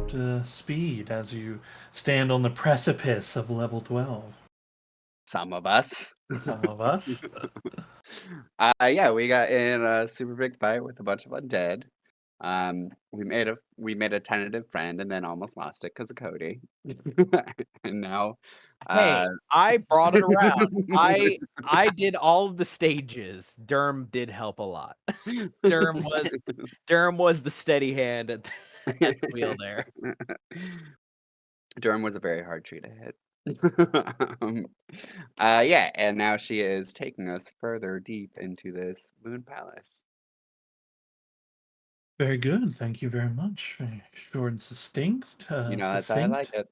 to speed as you stand on the precipice of level 12? Some of us. Some of us. Yeah, we got in a super big fight with a bunch of undead. We made a tentative friend and then almost lost it because of Cody. And now, Hey, uh, I brought it around. I did all of the stages. Derm did help a lot. Derm was the steady hand at at the wheel there. Durham was a very hard tree to hit. Um, yeah, and now she is taking us further deep into this moon palace. Very good. Thank you very much. Very short and succinct. That's how I like it.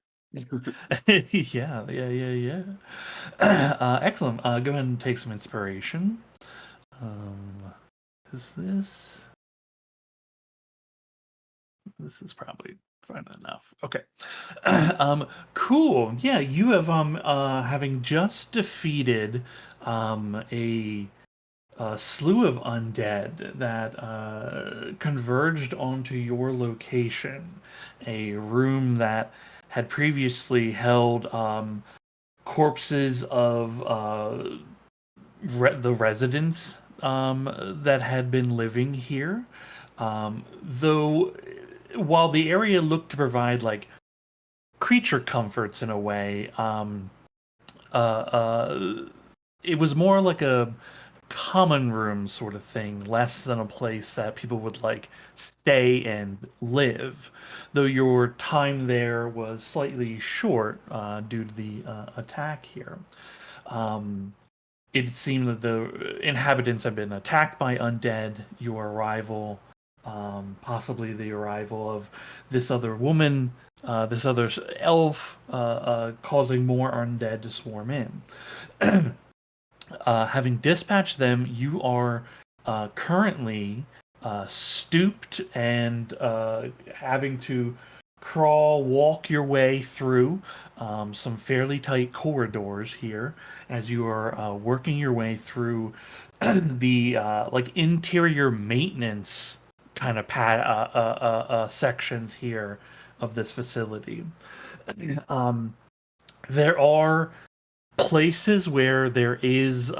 Yeah, yeah, yeah, yeah. Excellent. Go ahead and take some inspiration. Is this? This is probably fine enough. Okay. Cool. Yeah, you have having just defeated a slew of undead that converged onto your location, a room that had previously held corpses of the residents that had been living here. Though, while the area looked to provide like creature comforts in a way, uh, uh, it was more like a common room sort of thing, less than a place that people would like stay and live. Though your time there was slightly short due to the attack here. Um, it seemed that the inhabitants have been attacked by undead. Your arrival, possibly the arrival of this other woman, this other elf, causing more undead to swarm in. Having dispatched them, you are currently stooped and having to walk your way through some fairly tight corridors here as you are working your way through the like interior maintenance kind of sections here of this facility. Um, there are places where there is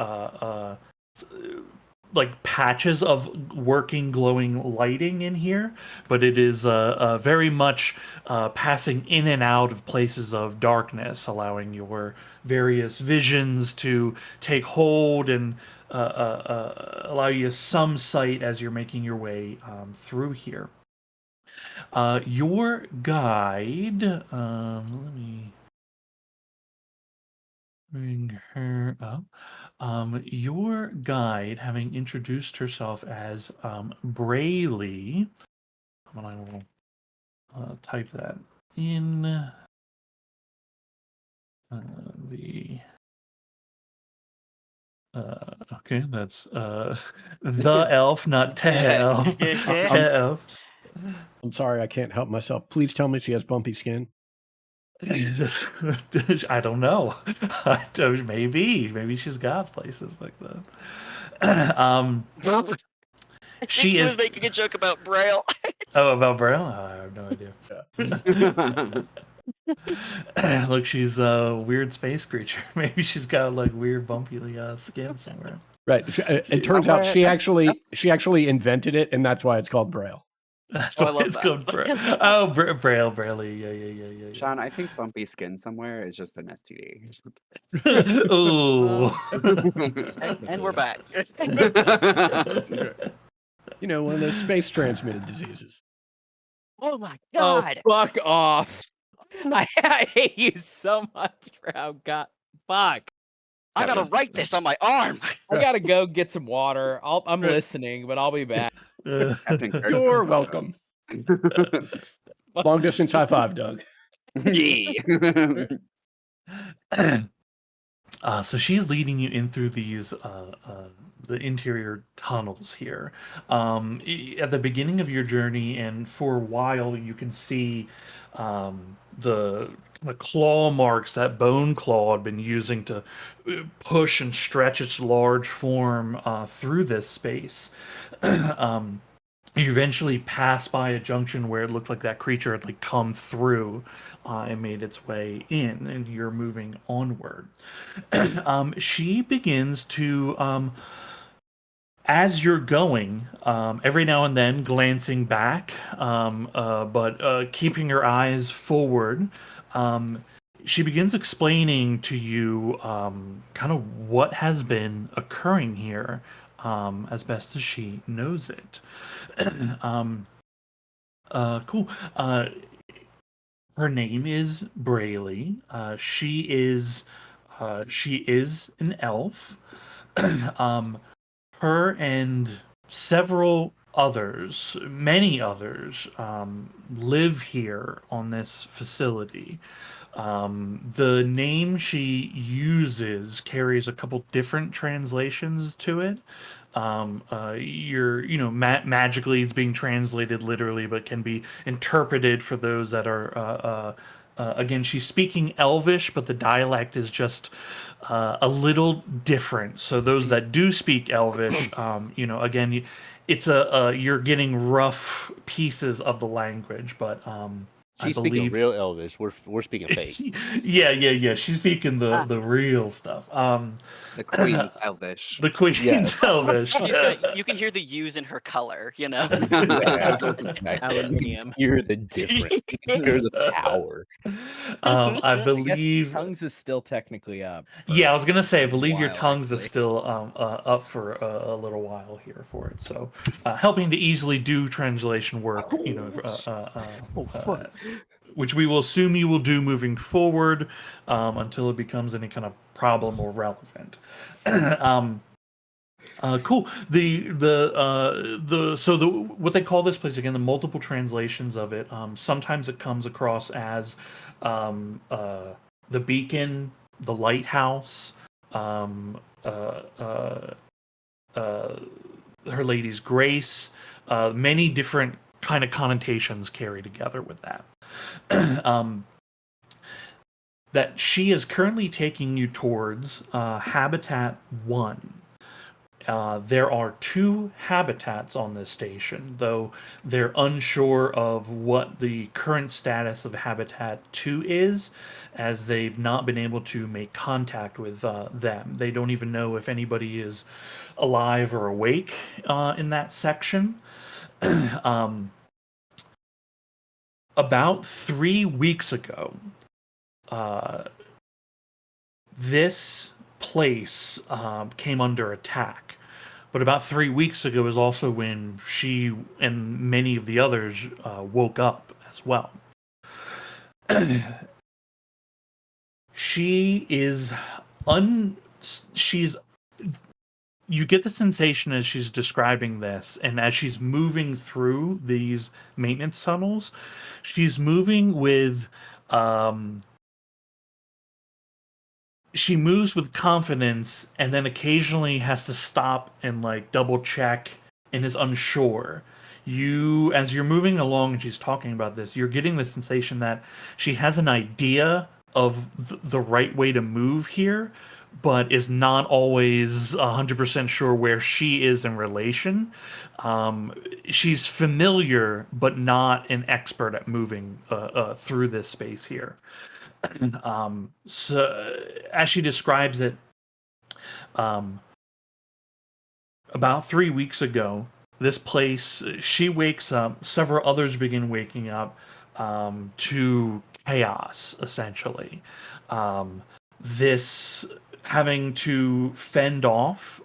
like patches of working glowing lighting in here, but it is very much passing in and out of places of darkness, allowing your various visions to take hold and allow you some sight as you're making your way through here. Your guide, let me bring her up. Your guide, having introduced herself as Brayley, and I will type that in the. Okay, that's the elf, not te elf. Te elf. I'm sorry, I can't help myself. Please tell me she has bumpy skin. I don't know. Maybe she's got places like that. I think he was making a joke about Braille. Oh, about Braille? Oh, I have no idea. Look, she's a weird space creature. Maybe she's got like weird bumpy skin somewhere. Right. It turns out she actually invented it, and that's why it's called Braille. That's why it's called Braille. Oh, Braille. Yeah. Sean, I think bumpy skin somewhere is just an STD. Ooh. And we're back. You know, one of those space transmitted diseases. Oh my god. Oh, fuck off. I hate you so much for how fuck. I gotta write this on my arm. I gotta go get some water. I'm listening, but I'll be back. You're welcome. Long distance high five, Doug. Yeah. So she's leading you in through these the interior tunnels here. At the beginning of your journey, and for a while, you can see the claw marks that Bone Claw had been using to push and stretch its large form through this space. You eventually pass by a junction where it looked like that creature had like come through and made its way in, and you're moving onward. She begins to as you're going, every now and then glancing back, but keeping her eyes forward, she begins explaining to you kind of what has been occurring here as best as she knows it. Cool. Her name is Brayley. She is an elf. um, Her and several others, many others, live here on this facility. The name she uses carries a couple different translations to it. Magically it's being translated literally, but can be interpreted for those that are again, she's speaking Elvish, but the dialect is just a little different. So those that do speak Elvish, again, it's you're getting rough pieces of the language, but I She's speaking believe real Elvish. We're speaking fake. yeah. She's speaking the real stuff. The Queen's Elvish. The Queen's Yes. Elvish. You can hear the U's in her color, you know. Yeah, exactly. Aluminium. Hear the difference. Hear the power. I I guess believe. tongues is still technically up. Yeah, I was gonna say, I a believe your while, tongues is actually. still up for a little while here for it. So, helping to easily do translation work, which we will assume you will do moving forward until it becomes any kind of problem or relevant. Cool. What they call this place again, the multiple translations of it. Sometimes it comes across as the beacon, the lighthouse, um, uh, uh, Her Lady's Grace. Many different kind of connotations carry together with that. That she is currently taking you towards Habitat 1. There are 2 habitats on this station, though they're unsure of what the current status of Habitat 2 is, as they've not been able to make contact with them. They don't even know if anybody is alive or awake in that section. About 3 weeks ago, this place came under attack. But about 3 weeks ago is also when she and many of the others woke up as well. She is she's you get the sensation as she's describing this and as she's moving through these maintenance tunnels, she's moving with she moves with confidence and then occasionally has to stop and like double check and is unsure. You, as you're moving along and she's talking about this, you're getting the sensation that she has an idea of the right way to move here, but is not always 100% sure where she is in relation. She's familiar, but not an expert at moving through this space here. So as she describes it, about 3 weeks ago, this place, she wakes up, several others begin waking up to chaos, essentially. This having to fend off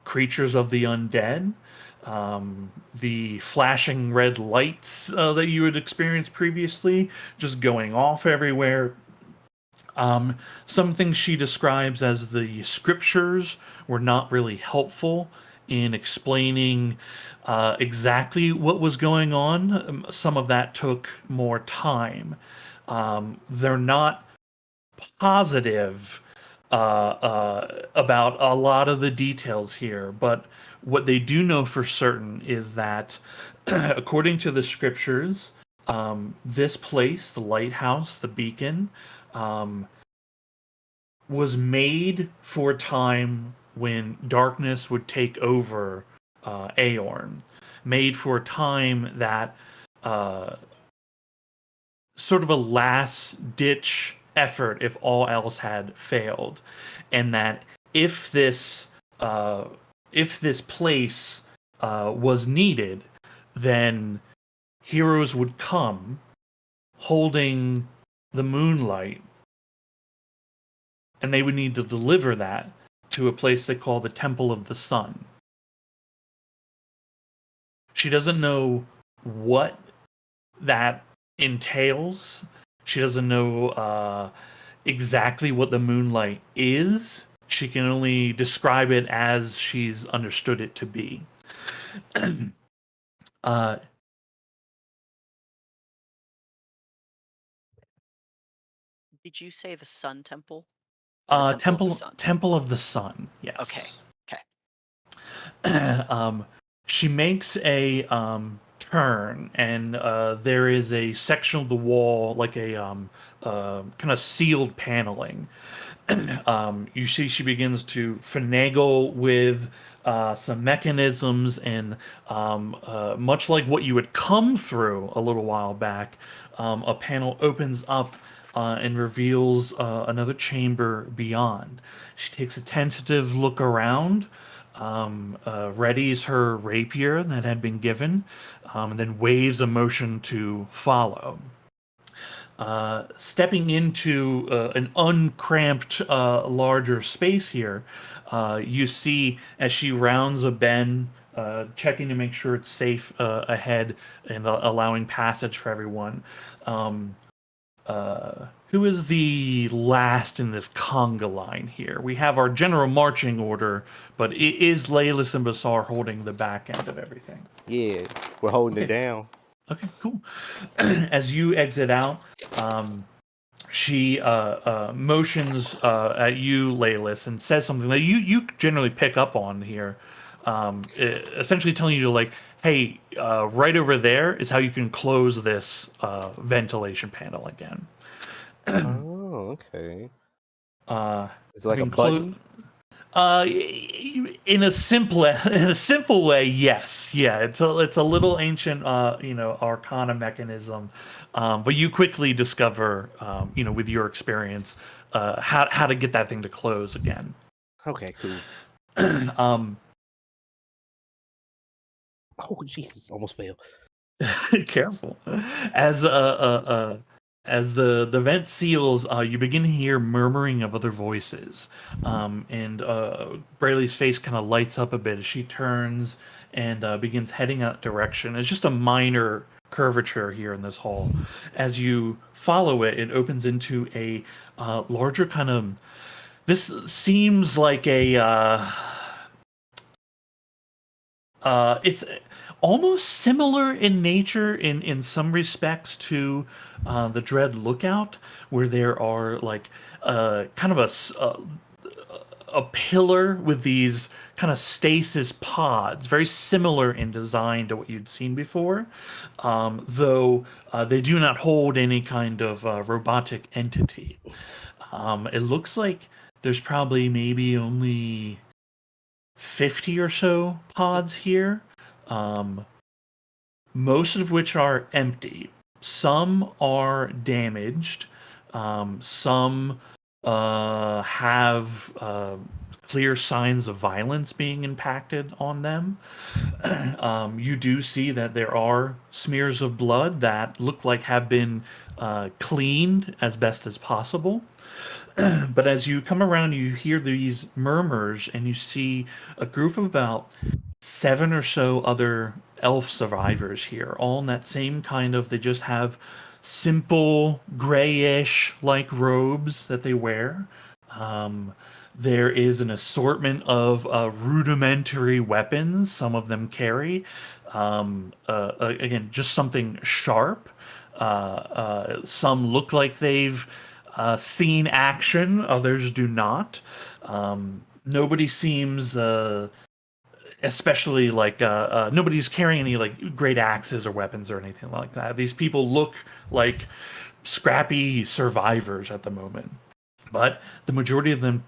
creatures of the undead, the flashing red lights that you had experienced previously, just going off everywhere. Some things she describes as the scriptures were not really helpful in explaining exactly what was going on. Some of that took more time. They're not positive about a lot of the details here, but what they do know for certain is that, according to the scriptures, this place, the lighthouse, the beacon, was made for a time when darkness would take over Aorn. made for a time that sort of a last ditch effort if all else had failed, and that if this place was needed, then heroes would come holding the moonlight, and they would need to deliver that to a place they call the Temple of the Sun. She doesn't know what that entails. She doesn't know exactly what the moonlight is. She can only describe it as she's understood it to be. uh, Did you say the Sun Temple? Or the Temple of the Sun? Temple of the Sun. Yes. Okay. She makes a turn, and there is a section of the wall, like a kind of sealed paneling. You see, she begins to finagle with some mechanisms, and much like what you had come through a little while back, a panel opens up and reveals another chamber beyond. She takes a tentative look around, readies her rapier that had been given, and then waves a motion to follow. Stepping into an uncramped, larger space here, you see as she rounds a bend, checking to make sure it's safe ahead and allowing passage for everyone. Who is the last in this conga line here? We have our general marching order, but is Laylis and Basar holding the back end of everything? Yeah, we're holding it down. Okay, cool. As you exit out, she motions at you, Laylis, and says something that you generally pick up on here, essentially telling you to, like, hey, right over there is how you can close this ventilation panel again. Oh, okay. Is it like a Having clo- button? in a simple way, yes, yeah. It's a little ancient, arcana mechanism, but you quickly discover, with your experience, how to get that thing to close again. Okay, cool. Oh, Jesus, almost fell. Careful. As the vent seals, you begin to hear murmuring of other voices, and Braylee's face kind of lights up a bit as she turns and begins heading that direction. It's just a minor curvature here in this hall. As you follow it, it opens into a larger kind of. This seems like a. It's almost similar in nature in some respects to the Dread Lookout, where there are like kind of a pillar with these kind of stasis pods, very similar in design to what you'd seen before, though they do not hold any kind of robotic entity. It looks like there's probably maybe only 50 or so pods here, most of which are empty. Some are damaged. Some have clear signs of violence being impacted on them. You do see that there are smears of blood that look like have been cleaned as best as possible. But as you come around, you hear these murmurs, and you see a group of about 7 or so other elf survivors here, all in that same kind of, they just have simple grayish like robes that they wear. There is an assortment of rudimentary weapons some of them carry. Again, just something sharp. Some look like they've seen action, others do not. Nobody seems especially like nobody's carrying any like great axes or weapons or anything like that. These people look like scrappy survivors at the moment. But the majority of them,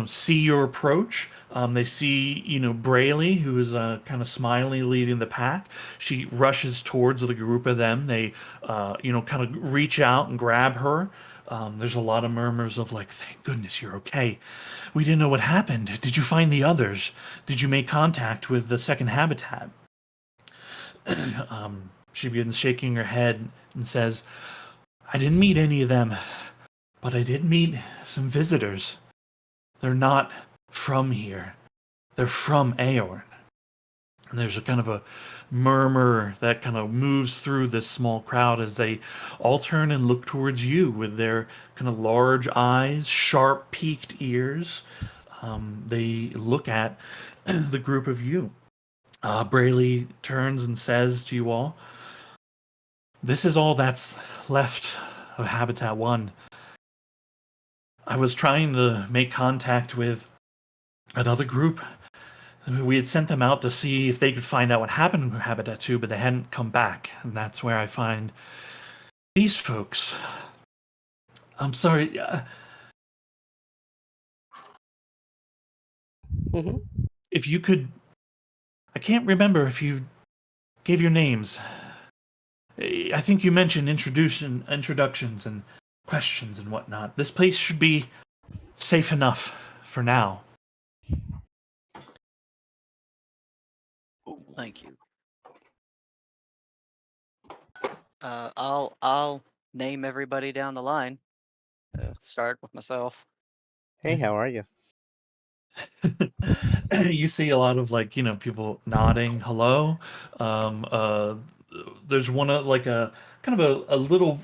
see your approach. They see, Brayley, who is kind of smilingly leading the pack. She rushes towards the group of them. They, kind of reach out and grab her. There's a lot of murmurs of like, "Thank goodness you're okay. We didn't know what happened. Did you find the others? Did you make contact with the second habitat?" She begins shaking her head and says, "I didn't meet any of them, but I did meet some visitors. They're not from here. They're from Aorn." And there's a kind of a murmur that kind of moves through this small crowd as they all turn and look towards you with their kind of large eyes, sharp peaked ears. They look at the group of you. Brayley turns and says to you all, "This is all that's left of Habitat 1. I was trying to make contact with another group. We had sent them out to see if they could find out what happened with Habitat 2, but they hadn't come back. And that's where I find these folks. I'm sorry. If you could... I can't remember if you gave your names. I think you mentioned introductions and questions and whatnot. This place should be safe enough for now." Thank you. I'll name everybody down the line. Start with myself. Hey, how are you? You see a lot of people nodding hello. There's one like a kind of a little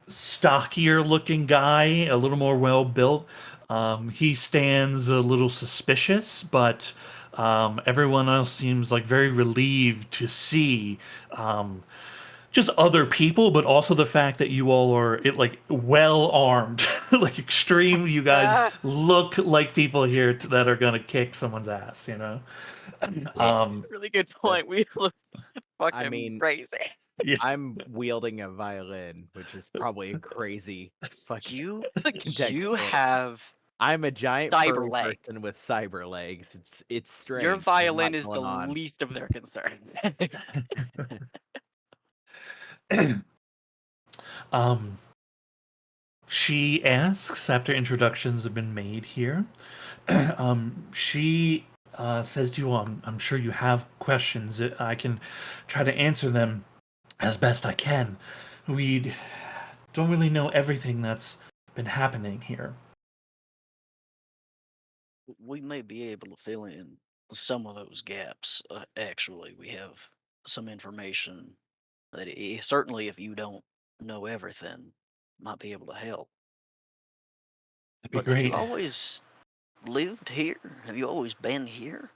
stockier looking guy, a little more well built. He stands a little suspicious, but everyone else seems like very relieved to see just other people, but also the fact that you all are well armed, like extreme. You guys look like people here that are gonna kick someone's ass. Really good point. We look fucking I mean, crazy. Yeah. I'm wielding a violin, which is probably a crazy fucking You context point. have I'm a giant cyber furry leg. person with cyber legs. It's strange. Your There's a lot violin is the going on. least of their concerns. She asks after introductions have been made here. She says to you, I'm sure you have questions. I can try to answer them as best I can. We don't really know everything that's been happening here." We may be able to fill in some of those gaps. Actually, we have some information that certainly, if you don't know everything, might be able to help. That'd be But have you great. always lived here? Have you always been here?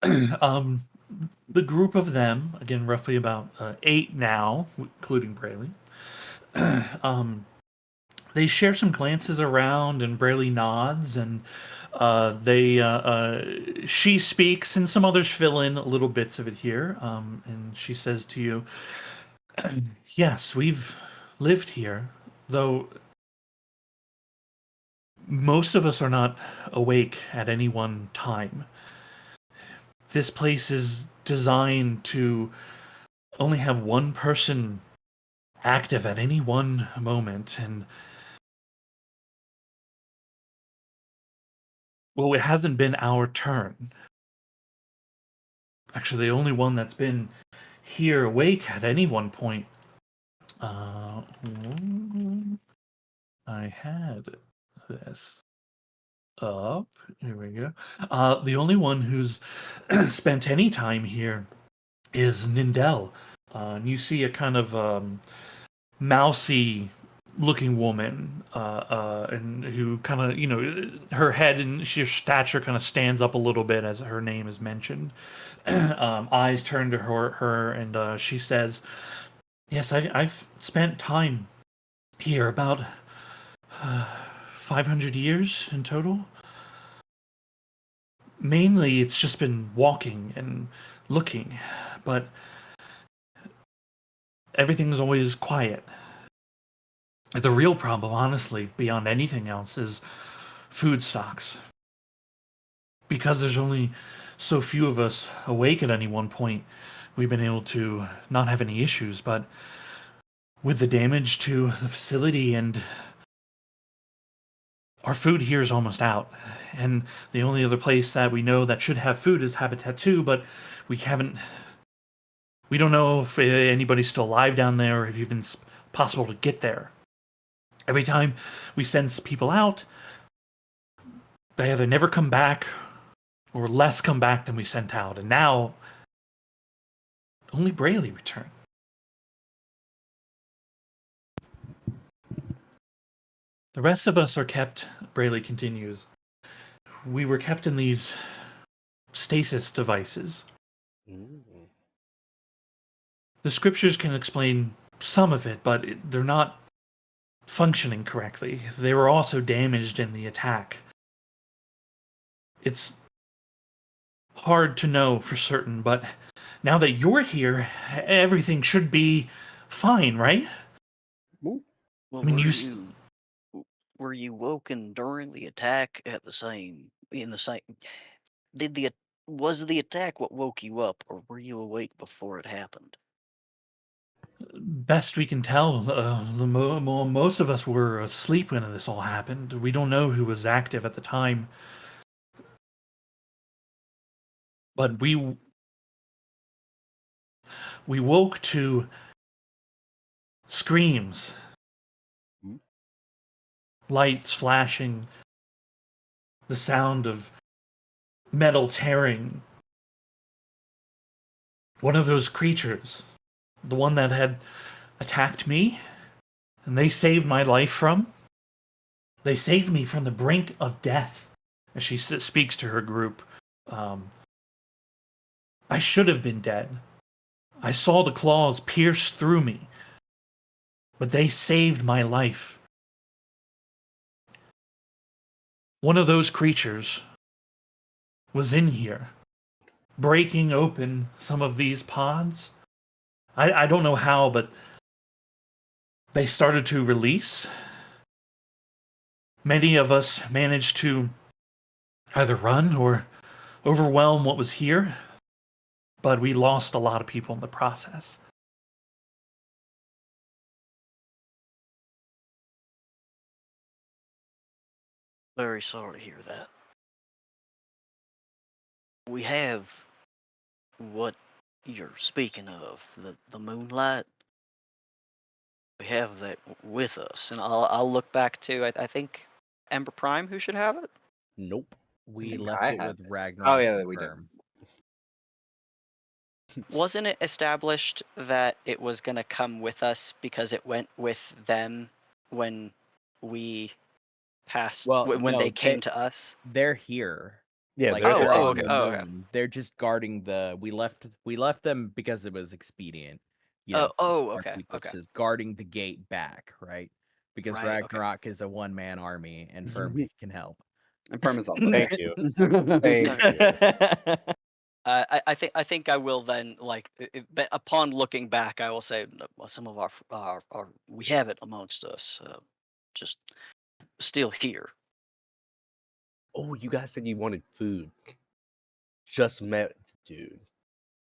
The group of them, again, roughly about 8 now, including Brayley, they share some glances around, and Brayley nods, and she speaks, and some others fill in little bits of it here. And she says to you, "Yes, we've lived here, though most of us are not awake at any one time. This place is designed to only have one person active at any one moment, and well, it hasn't been our turn. Actually, the only one that's been here awake at any one point. I had this up. Here we go. The only one who's spent any time here is Nindel. And you see a kind of mousy looking woman, and who kind of, her head and her stature kind of stands up a little bit as her name is mentioned. Eyes turn to her, and she says, "Yes, I've spent time here, about 500 years in total. Mainly, it's just been walking and looking, but everything's always quiet. The real problem, honestly, beyond anything else, is food stocks. Because there's only so few of us awake at any one point, we've been able to not have any issues, but with the damage to the facility and our food here is almost out. And the only other place that we know that should have food is Habitat 2, but we haven't. We don't know if anybody's still alive down there or if even it's possible to get there. Every time we send people out, they either never come back or less come back than we sent out. And now, only Brayley returned. The rest of us are kept, Brayley continues. We were kept in these stasis devices. Mm. The scriptures can explain some of it, but they're not functioning correctly. They were also damaged in the attack. It's hard to know for certain, but now that you're here, everything should be fine, right? Well, I mean, were you woken during the attack at the same in the same? Did the was the attack what woke you up, or were you awake before it happened? Best we can tell, most of us were asleep when this all happened. We don't know who was active at the time, but we woke to screams, Hmm? lights flashing, the sound of metal tearing. One of those creatures, the one that had attacked me, and they saved my life from. They saved me from the brink of death. As she speaks to her group, I should have been dead. I saw the claws pierce through me, but they saved my life. One of those creatures was in here, breaking open some of these pods. I don't know how, but they started to release. Many of us managed to either run or overwhelm what was here, but we lost a lot of people in the process. Very sorry to hear that. We have what you're speaking of, the moonlight. We have that with us, and I'll look back to I think Ember Prime who should have it. Nope. I We think left I it have with it. Ragnarok. Oh yeah, and we did. Firm. Wasn't it established that it was going to come with us because it went with them when we passed Well, when no, they came to us? they're here. Yeah, Like they're Oh, they're here oh, on on okay, the this oh, side. okay. moon. They're just guarding the. We left them because it was expedient. You know, Oh, our okay, people okay. just guarding the gate back, right? Because Right, okay. Ragnarok is a one-man army, and Firm can help. And Firm is also Thank there. you. Thank you. I think I will then but upon looking back, I will say well, some of our we have it amongst us, just still here. Oh, you guys said you wanted food. Just met dude,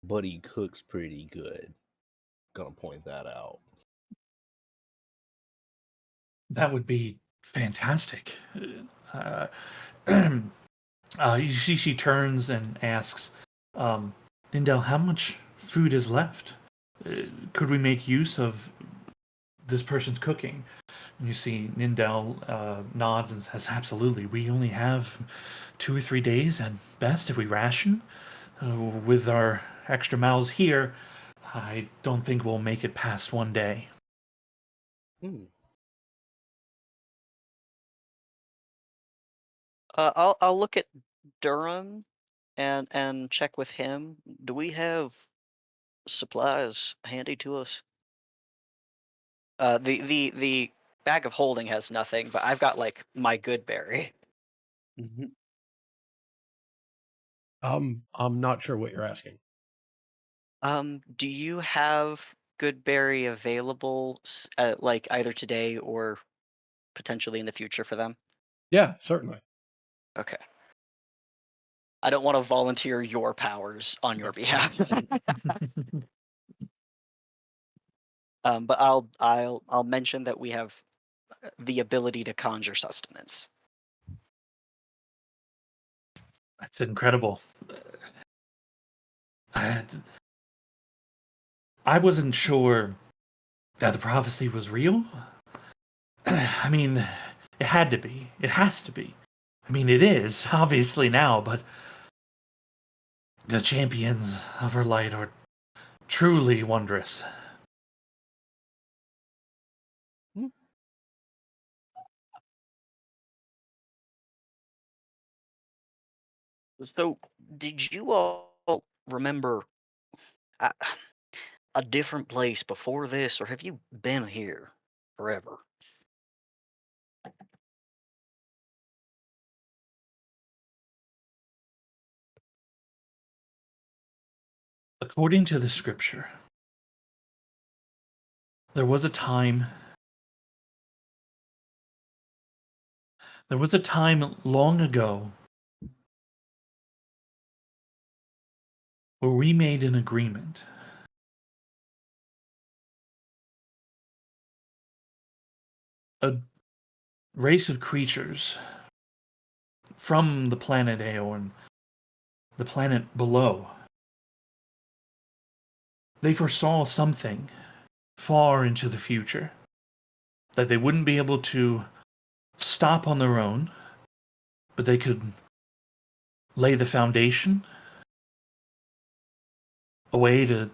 but he cooks pretty good. Gonna point that out. That would be fantastic. Uh, you see, she turns and asks, Nindel, how much food is left? Could we make use of this person's cooking? And you see Nindel nods and says, absolutely. We only have 2 or 3 days at best if we ration. With our extra mouths here, I don't think we'll make it past 1 day. Hmm. I'll look at Durham and check with him. Do we have supplies handy to us? The bag of holding has nothing, but I've got like my good berry. Mhm. I'm not sure what you're asking. Do you have good berry available, like either today or potentially in the future for them? Yeah, certainly. Okay. I don't want to volunteer your powers on your behalf. But I'll mention that we have the ability to conjure sustenance. That's incredible. I wasn't sure that the prophecy was real. I mean, it had to be. It has to be. I mean, it is, obviously, now, but the champions of her light are truly wondrous. So, did you all remember a, a different place before this, or have you been here forever? According to the scripture, there was a time long ago where we made an agreement. A race of creatures from the planet Aeorn, the planet below. They foresaw something far into the future that they wouldn't be able to stop on their own, but they could lay the foundation, a way to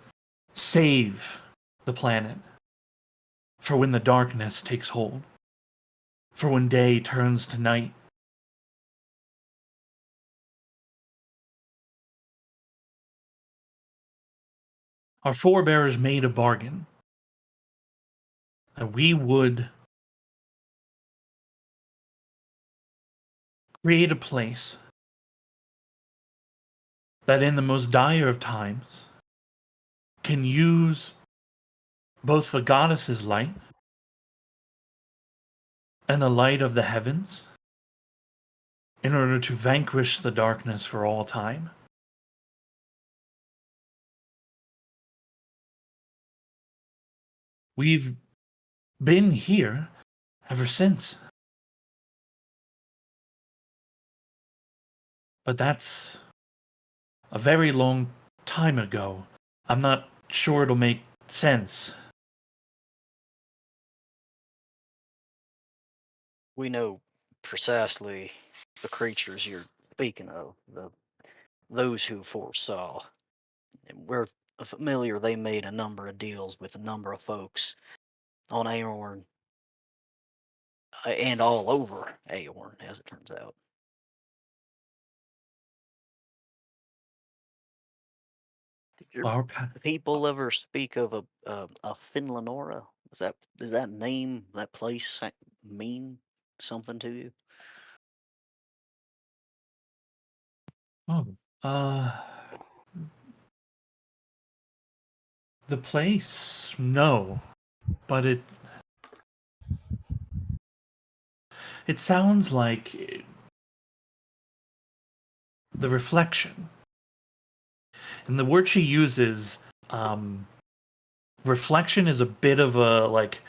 save the planet for when the darkness takes hold, for when day turns to night. Our forebears made a bargain that we would create a place that in the most dire of times can use both the goddess's light and the light of the heavens in order to vanquish the darkness for all time. We've been here ever since. But that's a very long time ago. I'm not sure it'll make sense. We know precisely the creatures you're speaking of, those who foresaw. We're familiar they made a number of deals with a number of folks on Aorn and all over Aorn, as it turns out. Did your Our people ever speak of a Finlanora? Does that name, that place mean something to you? oh, uh, the place, no, but it sounds like the reflection. And the word she uses, reflection, is a bit of a like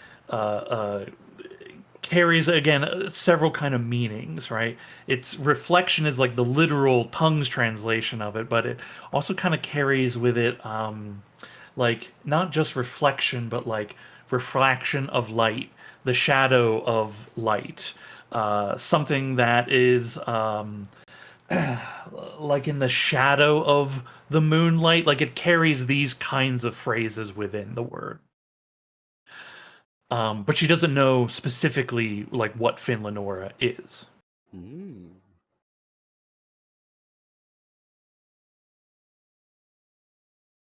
carries again several kind of meanings, right? It's reflection is like the literal tongue's translation of it, but it also kind of carries with it like not just reflection but like refraction of light, the shadow of light, something that is like in the shadow of the moonlight. Like it carries these kinds of phrases within the word. But she doesn't know specifically like what Finlanora is. Mm.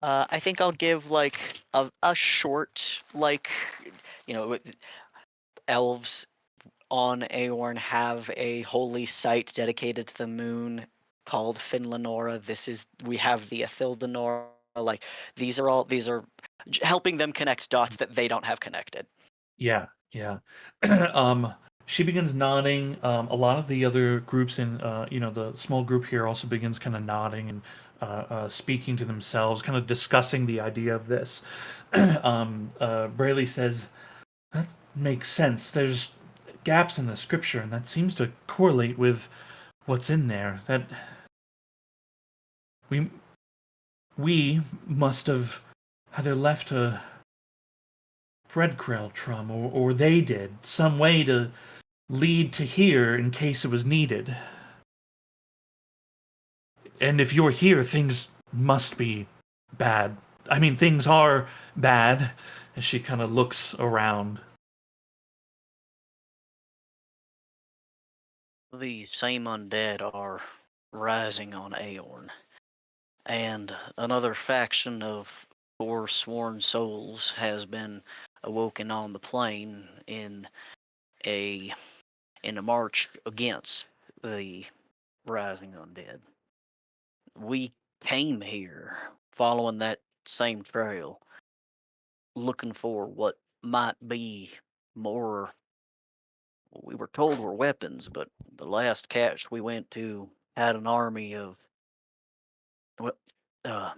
I think I'll give like a short, like, elves on Aorn have a holy site dedicated to the moon called Finlanora. We have the Ithildanora. Like these are helping them connect dots that they don't have connected. Yeah, yeah. She begins nodding. A lot of the other groups in, the small group here also begins kind of nodding and speaking to themselves, kind of discussing the idea of this. Brayley says, "That makes sense. There's gaps in the scripture, and that seems to correlate with what's in there. That we we must have either left a breadcrumb, or they did, some way to lead to here in case it was needed. And if you're here, things must be bad. I mean, things are bad." As she kind of looks around. The same undead are rising on Aorn, and another faction of forsworn souls has been awoken on the plain a in a march against the rising undead. We came here following that same trail, looking for what might be more. We were told were weapons, but the last cache we went to had an army of well, uh,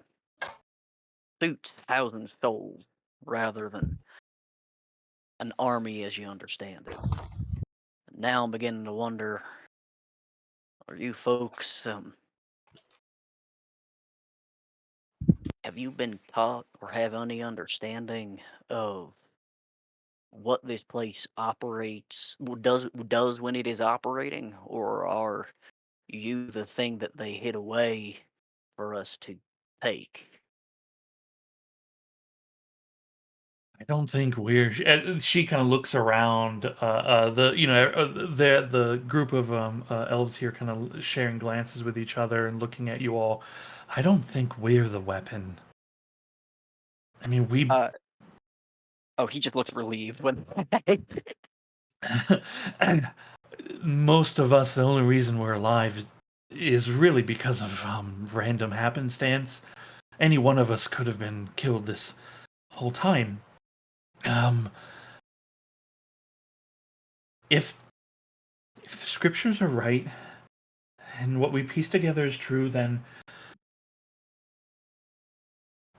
suits housing souls rather than an army as you understand it. Now I'm beginning to wonder: are you folks have you been taught or have any understanding of what this place operates does when it is operating, or are you the thing that they hid away for us to take? I don't think we're. She kind of looks around. The group of elves here, kind of sharing glances with each other and looking at you all. I don't think we're the weapon. I mean, we. Oh, he just looks relieved when And most of us, the only reason we're alive is really because of random happenstance. Any one of us could have been killed this whole time. Um, if if the scriptures are right and what we piece together is true, then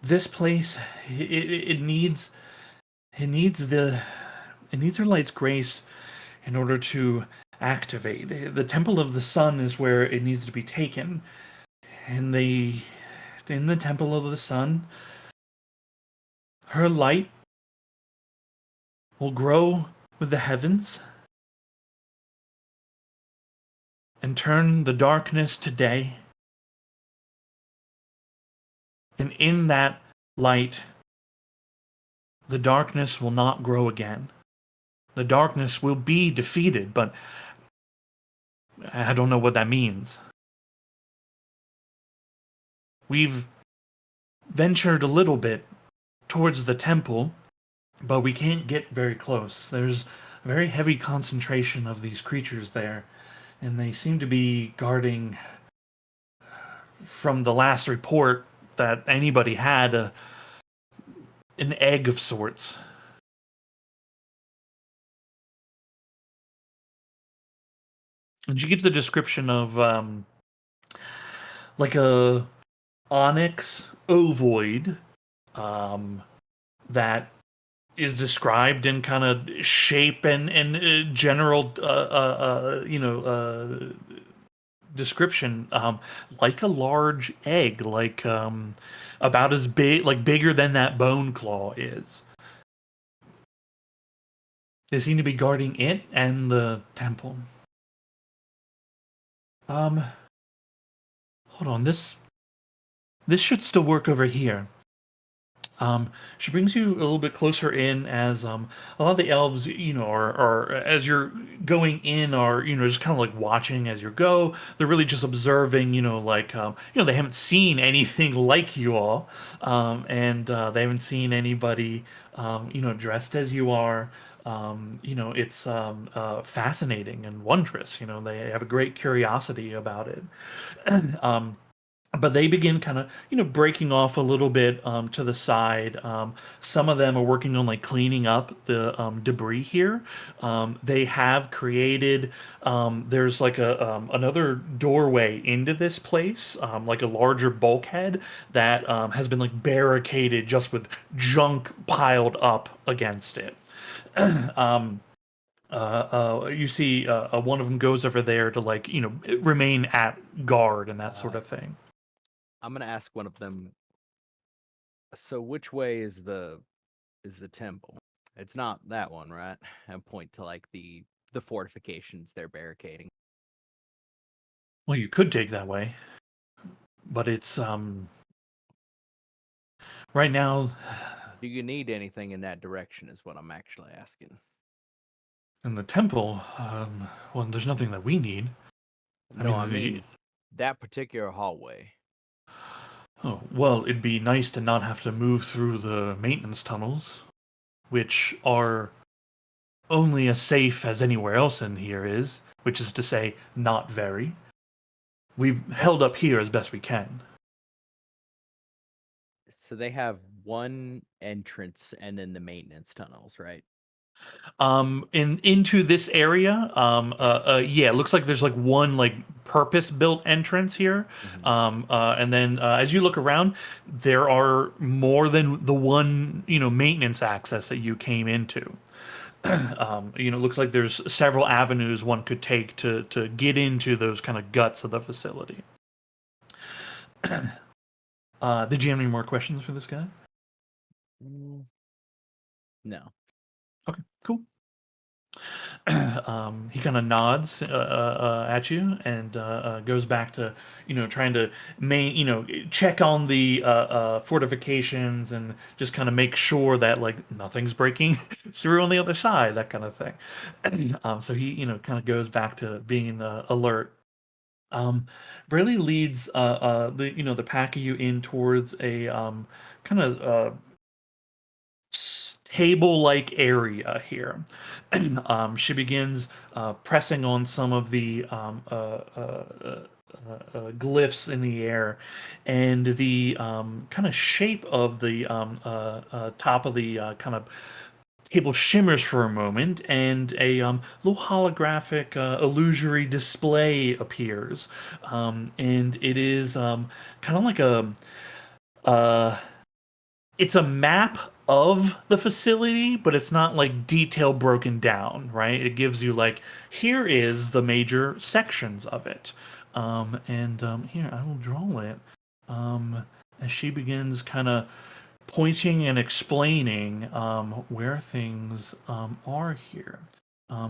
this place it needs it needs the it needs our light's grace in order to activate. The temple of the sun is where it needs to be taken, and in the temple of the sun, her light will grow with the heavens and turn the darkness to day. And in that light, the darkness will not grow again. The darkness will be defeated, but I don't know what that means. We've ventured a little bit towards the temple, but we can't get very close. There's a very heavy concentration of these creatures there, and they seem to be guarding, from the last report that anybody had, an egg of sorts. And she gives a description of like a onyx ovoid that is described in kind of shape and general description, like a large egg, like about as big, like bigger than that bone claw is. They seem to be guarding it and the temple. Hold on, this should still work over here. She brings you a little bit closer in, as a lot of the elves, are as you're going in, are just kind of like watching as you go. They're really just observing, like they haven't seen anything like you all, and they haven't seen anybody, dressed as you are. It's fascinating and wondrous. They have a great curiosity about it. um, but they begin kind of breaking off a little bit to the side. Some of them are working on like cleaning up the debris here. They have created there's like a another doorway into this place, like a larger bulkhead that has been like barricaded just with junk piled up against it. You see one of them goes over there to like remain at guard and that sort Uh, of thing. I'm gonna ask one of them. So which way is the temple? It's not that one, right? And point to like the fortifications they're barricading. Well, you could take that way, but it's right now Do you need anything in that direction? Is what I'm actually asking. in the temple. Well, there's nothing that we need. No, I The mean that particular hallway. oh well, it'd be nice to not have to move through the maintenance tunnels, which are only as safe as anywhere else in here is, which is to say, not very. We've held up here as best we can. So they have one entrance and then the maintenance tunnels, right? Into this area, yeah, it looks like there's like one like purpose built entrance here. Mhm. And then as you look around, there are more than the one maintenance access that you came into. It looks like there's several avenues one could take to get into those kind of guts of the facility. Did you have any more questions for this guy? Mm, No. Okay, cool. He kind of nods at you and goes back to trying to check on the fortifications and just kind of make sure that like nothing's breaking through on the other side, that kind of thing. So he kind of goes back to being alert. Brayley leads the pack of you in towards a kind of table-like area here. She begins pressing on some of the glyphs in the air, and the kind of shape of the top of the kind of table shimmers for a moment, and a little holographic, illusory display appears, and it is kind of like a uh, it's a map of the facility, but it's not like detail broken down, right? It gives you like here is the major sections of it, and here I will draw it. As she begins kind of pointing and explaining where things are here.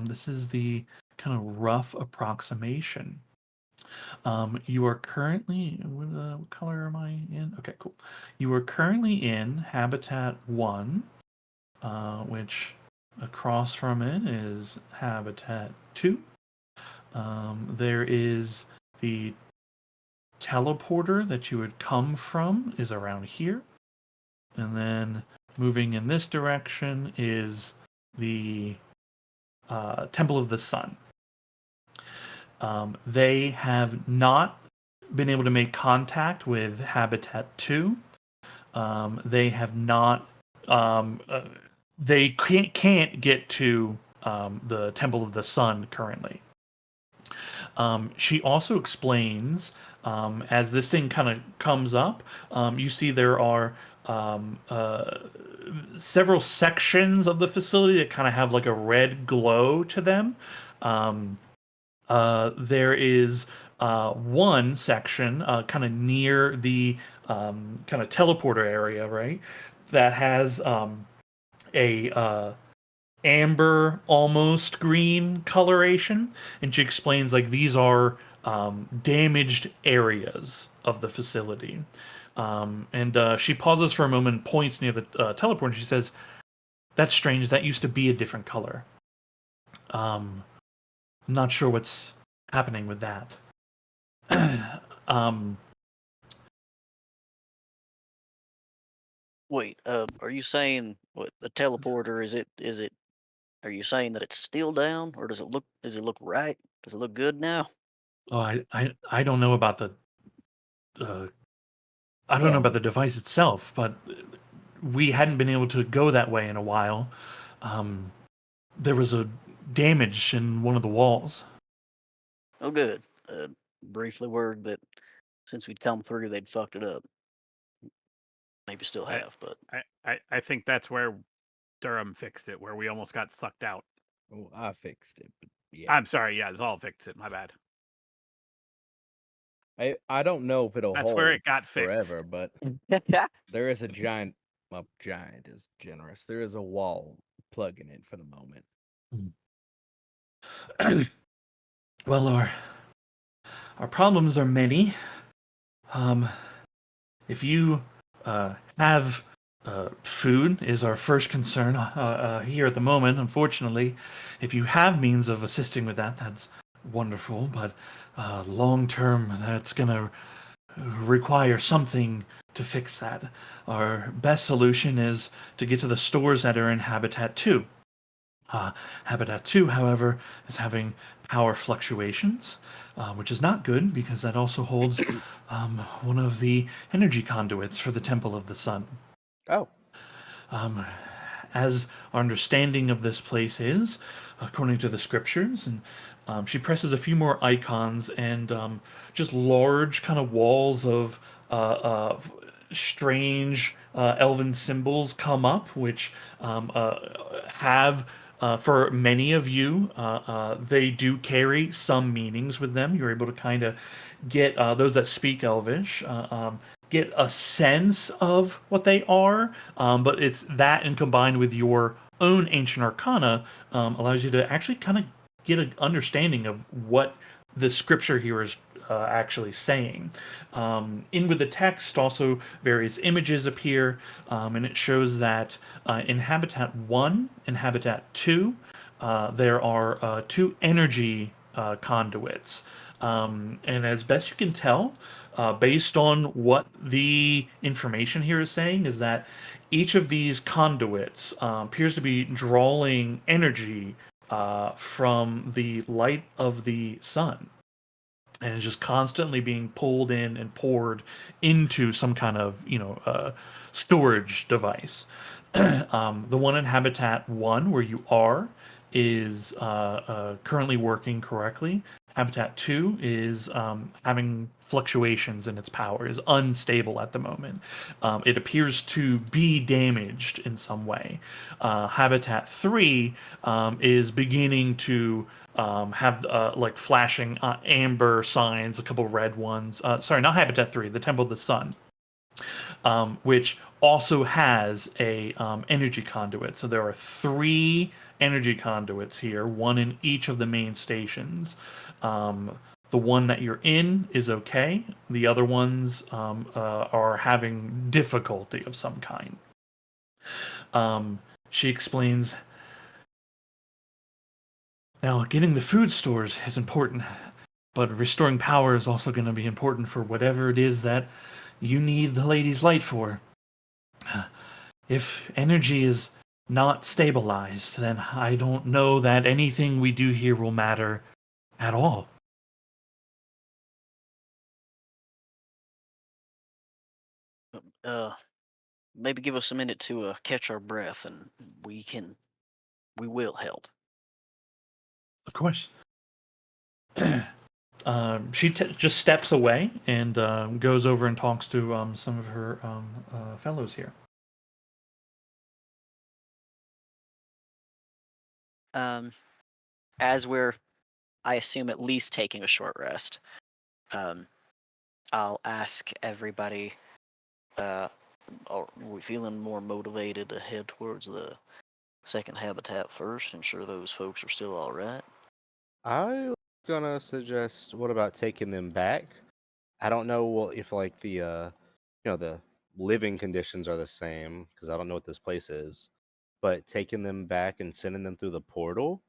This is the kind of rough approximation. You are currently, what color am I in? Okay, cool. You are currently in Habitat 1, which across from it is Habitat 2. There is the teleporter that you would come from is around here. And then moving in this direction is the Temple of the Sun. They have not been able to make contact with Habitat 2. They have not. They can't get to the Temple of the Sun currently. She also explains, as this thing kind of comes up, you see there are several sections of the facility that kind of have like a red glow to them. There is one section kind of near the kind of teleporter area, right? That has a amber, almost green coloration, and she explains like these are damaged areas of the facility. And she pauses for a moment, points near the teleport, and she says, "That's strange. That used to be a different color. I'm not sure what's happening with that." um, Wait, are you saying what the teleporter is it are you saying that it's still down or does it look right? Does it look good now? oh, I don't know about the I don't know about the device itself, but we hadn't been able to go that way in a while. There was a damage in one of the walls. Oh, good. Briefly word that since we'd come through, they'd fucked it up. Maybe still I- have, but I think that's where Durham fixed it, where we almost got sucked out. Oh, I fixed it. But yeah, I'm sorry, yeah, Zal fixed it. My bad. I don't know if it'll That's hold where it got forever, fixed. but there is a giant. Well, giant is generous. There is a wall plugging it for the moment. Well, our problems are many. If you have food is our first concern here at the moment. Unfortunately, if you have means of assisting with that, that's wonderful. But long term, that's going to require something to fix that. Our best solution is to get to the stores that are in Habitat 2. Habitat 2, however, is having power fluctuations, which is not good because that also holds one of the energy conduits for the Temple of the Sun. Oh, As our understanding of this place is, according to the scriptures, and she presses a few more icons, and just large kind of walls of strange elven symbols come up, which have for many of you, they do carry some meanings with them. You're able to kind of get those that speak Elvish get a sense of what they are, but it's that and combined with your own ancient arcana allows you to actually kind of get an understanding of what the scripture here is actually saying. In with the text, also various images appear, and it shows that in Habitat 1 and Habitat 2, there are two energy conduits. And as best you can tell, based on what the information here is saying, is that each of these conduits appears to be drawing energy from the light of the sun and is just constantly being pulled in and poured into some kind of storage device. The one in Habitat 1 where you are is currently working correctly. Habitat 2 is having fluctuations in its power, is unstable at the moment. It appears to be damaged in some way. Habitat 3 is beginning to have like flashing amber signs, a couple red ones. Sorry, not Habitat 3, the Temple of the Sun, which also has a energy conduit. So there are three energy conduits here, one in each of the main stations. The one that you're in is okay. The other ones are having difficulty of some kind. She explains, now, getting the food stores is important, but restoring power is also going to be important for whatever it is that you need the lady's light for. If energy is not stabilized, then I don't know that anything we do here will matter at all. maybe give us a minute to catch our breath, and we will help. Of course. She just steps away and goes over and talks to some of her fellows here. As we're, I assume, at least taking a short rest, I'll ask everybody, are we feeling more motivated to head towards the second habitat first? Ensure those folks are still all right. I was gonna suggest, what about taking them back? I don't know if like the living conditions are the same because I don't know what this place is, but taking them back and sending them through the portal.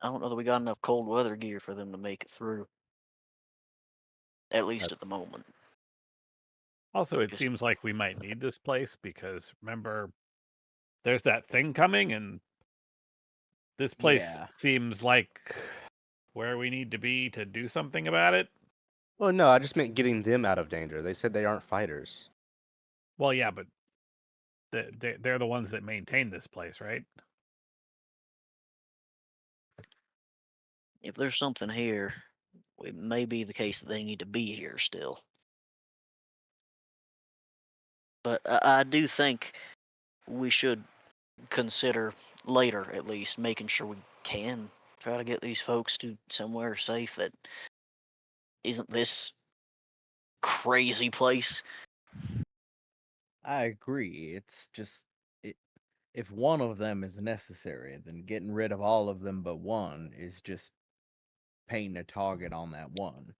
I don't know that we got enough cold weather gear for them to make it through, at least That, at the moment. Also, it Just, seems like we might need this place because remember, there's that thing coming, and this place Yeah. seems like where we need to be to do something about it. Well, no, I just meant getting them out of danger. They said they aren't fighters. Well, yeah, but they're the ones that maintain this place, right? If there's something here, it may be the case that they need to be here still. But I do think we should consider later, at least, making sure we can try to get these folks to somewhere safe that isn't this crazy place. I agree. It's just it, if one of them is necessary, then getting rid of all of them but one is just painting a target on that one.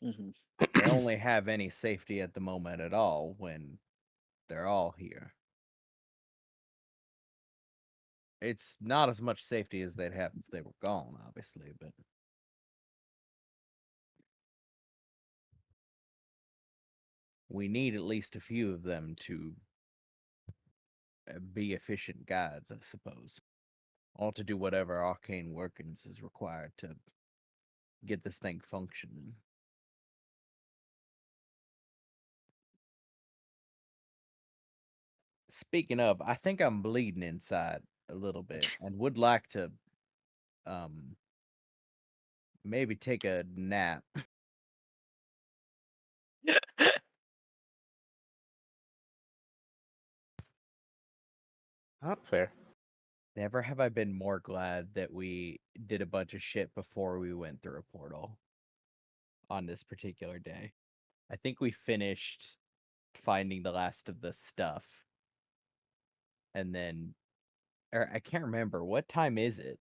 Hmm. They only have any safety at the moment at all when they're all here. It's not as much safety as they'd have if they were gone, obviously, but we need at least a few of them to be efficient guides, I suppose. Or to do whatever arcane workings is required to get this thing functioning. Speaking of, I think I'm bleeding inside a little bit and would like to um maybe take a nap. Not fair. Never have I been more glad that we did a bunch of shit before we went through a portal on this particular day. I think we finished finding the last of the stuff. And then or I can't remember. What time is it?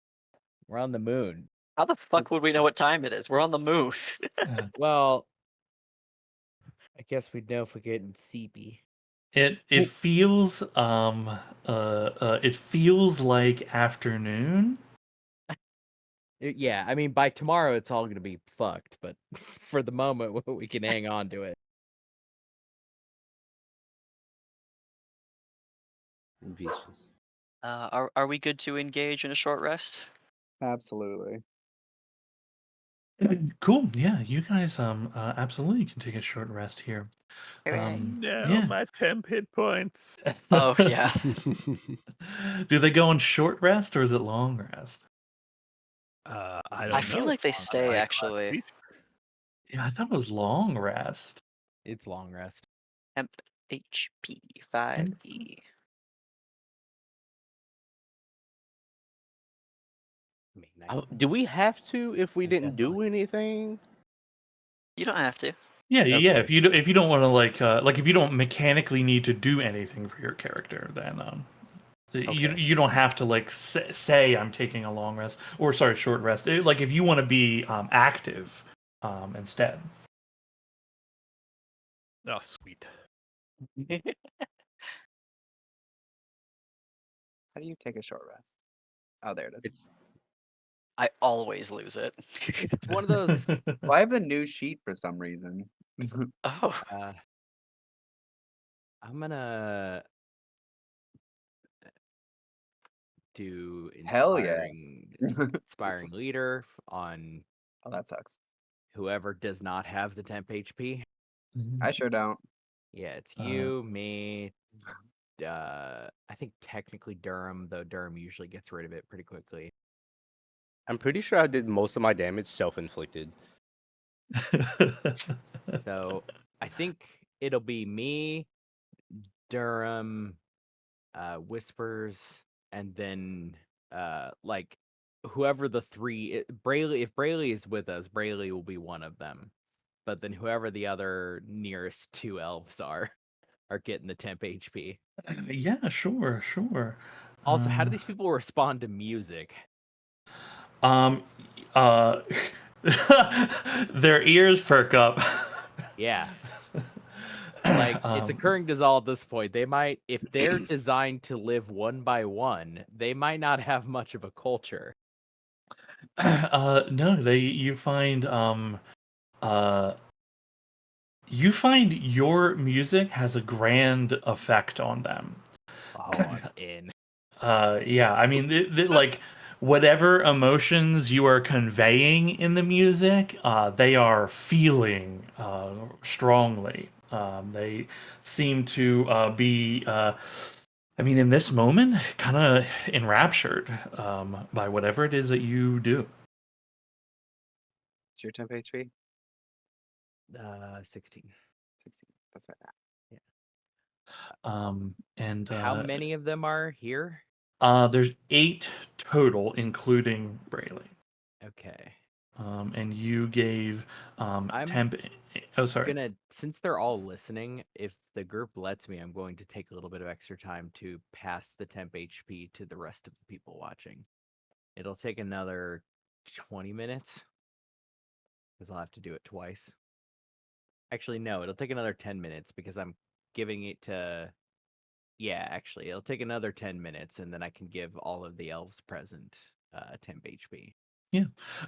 We're on the moon. How the fuck would we know what time it is? We're on the moon. Well, I guess we'd know if we're getting seepy. It feels it feels like afternoon. Yeah, I mean, by tomorrow it's all gonna be fucked, but for the moment we can hang on to it. Vicious. Are we good to engage in a short rest? Absolutely. Cool. Yeah, you guys absolutely can take a short rest here. No, Yeah. my temp hit points. Oh yeah. Do they go on short rest or is it long rest? I don't I know. feel like they It's on a stay high-class actually. feature. Yeah, I thought it was long rest. It's long rest. Temp HP 5E. I mean, Do we have to if we I didn't definitely- do anything? You don't have to. Yeah, yeah. Okay. If you don't want to like if you don't mechanically need to do anything for your character, then Okay. you don't have to like say I'm taking a long rest or sorry short rest. Like if you want to be active instead. Oh, sweet. How do you take a short rest? Oh, there it is. It's I always lose it. It's one of those. Well, I have the new sheet for some reason. Oh, I'm gonna do Hell yeah. inspiring leader on Oh, that sucks. whoever does not have the temp HP. I sure don't. Yeah, it's you, me. I think technically Durham, though Durham usually gets rid of it pretty quickly. I'm pretty sure I did most of my damage self-inflicted. So I think it'll be me, Durham, Whispers, and then like whoever the three Brayley. If Brayley is with us, Brayley will be one of them. But then whoever the other nearest two elves are getting the temp HP. Yeah, sure. Also, how do these people respond to music? Um, uh, their ears perk up. Yeah. Like it's occurring to all at this point. They might, if they're designed to live one by one, they might not have much of a culture. No, you find your music has a grand effect on them. Oh, I'm in. Yeah, I mean, like whatever emotions you are conveying in the music, they are feeling strongly. They seem to be, I mean, in this moment, kind of enraptured by whatever it is that you do. It's your temp HP? 16. 16. That's right. And How many of them are here? there's 8 total, including Brayley. Okay. And you gave I'm temp. Oh, sorry. Since they're all listening, if the group lets me, I'm going to take a little bit of extra time to pass the temp HP to the rest of the people watching. It'll take another 20 minutes because I'll have to do it twice. Actually, no, it'll take another 10 minutes because I'm giving it to. Yeah, actually, it'll take another 10 minutes, and then I can give all of the elves present temp HP. Yeah.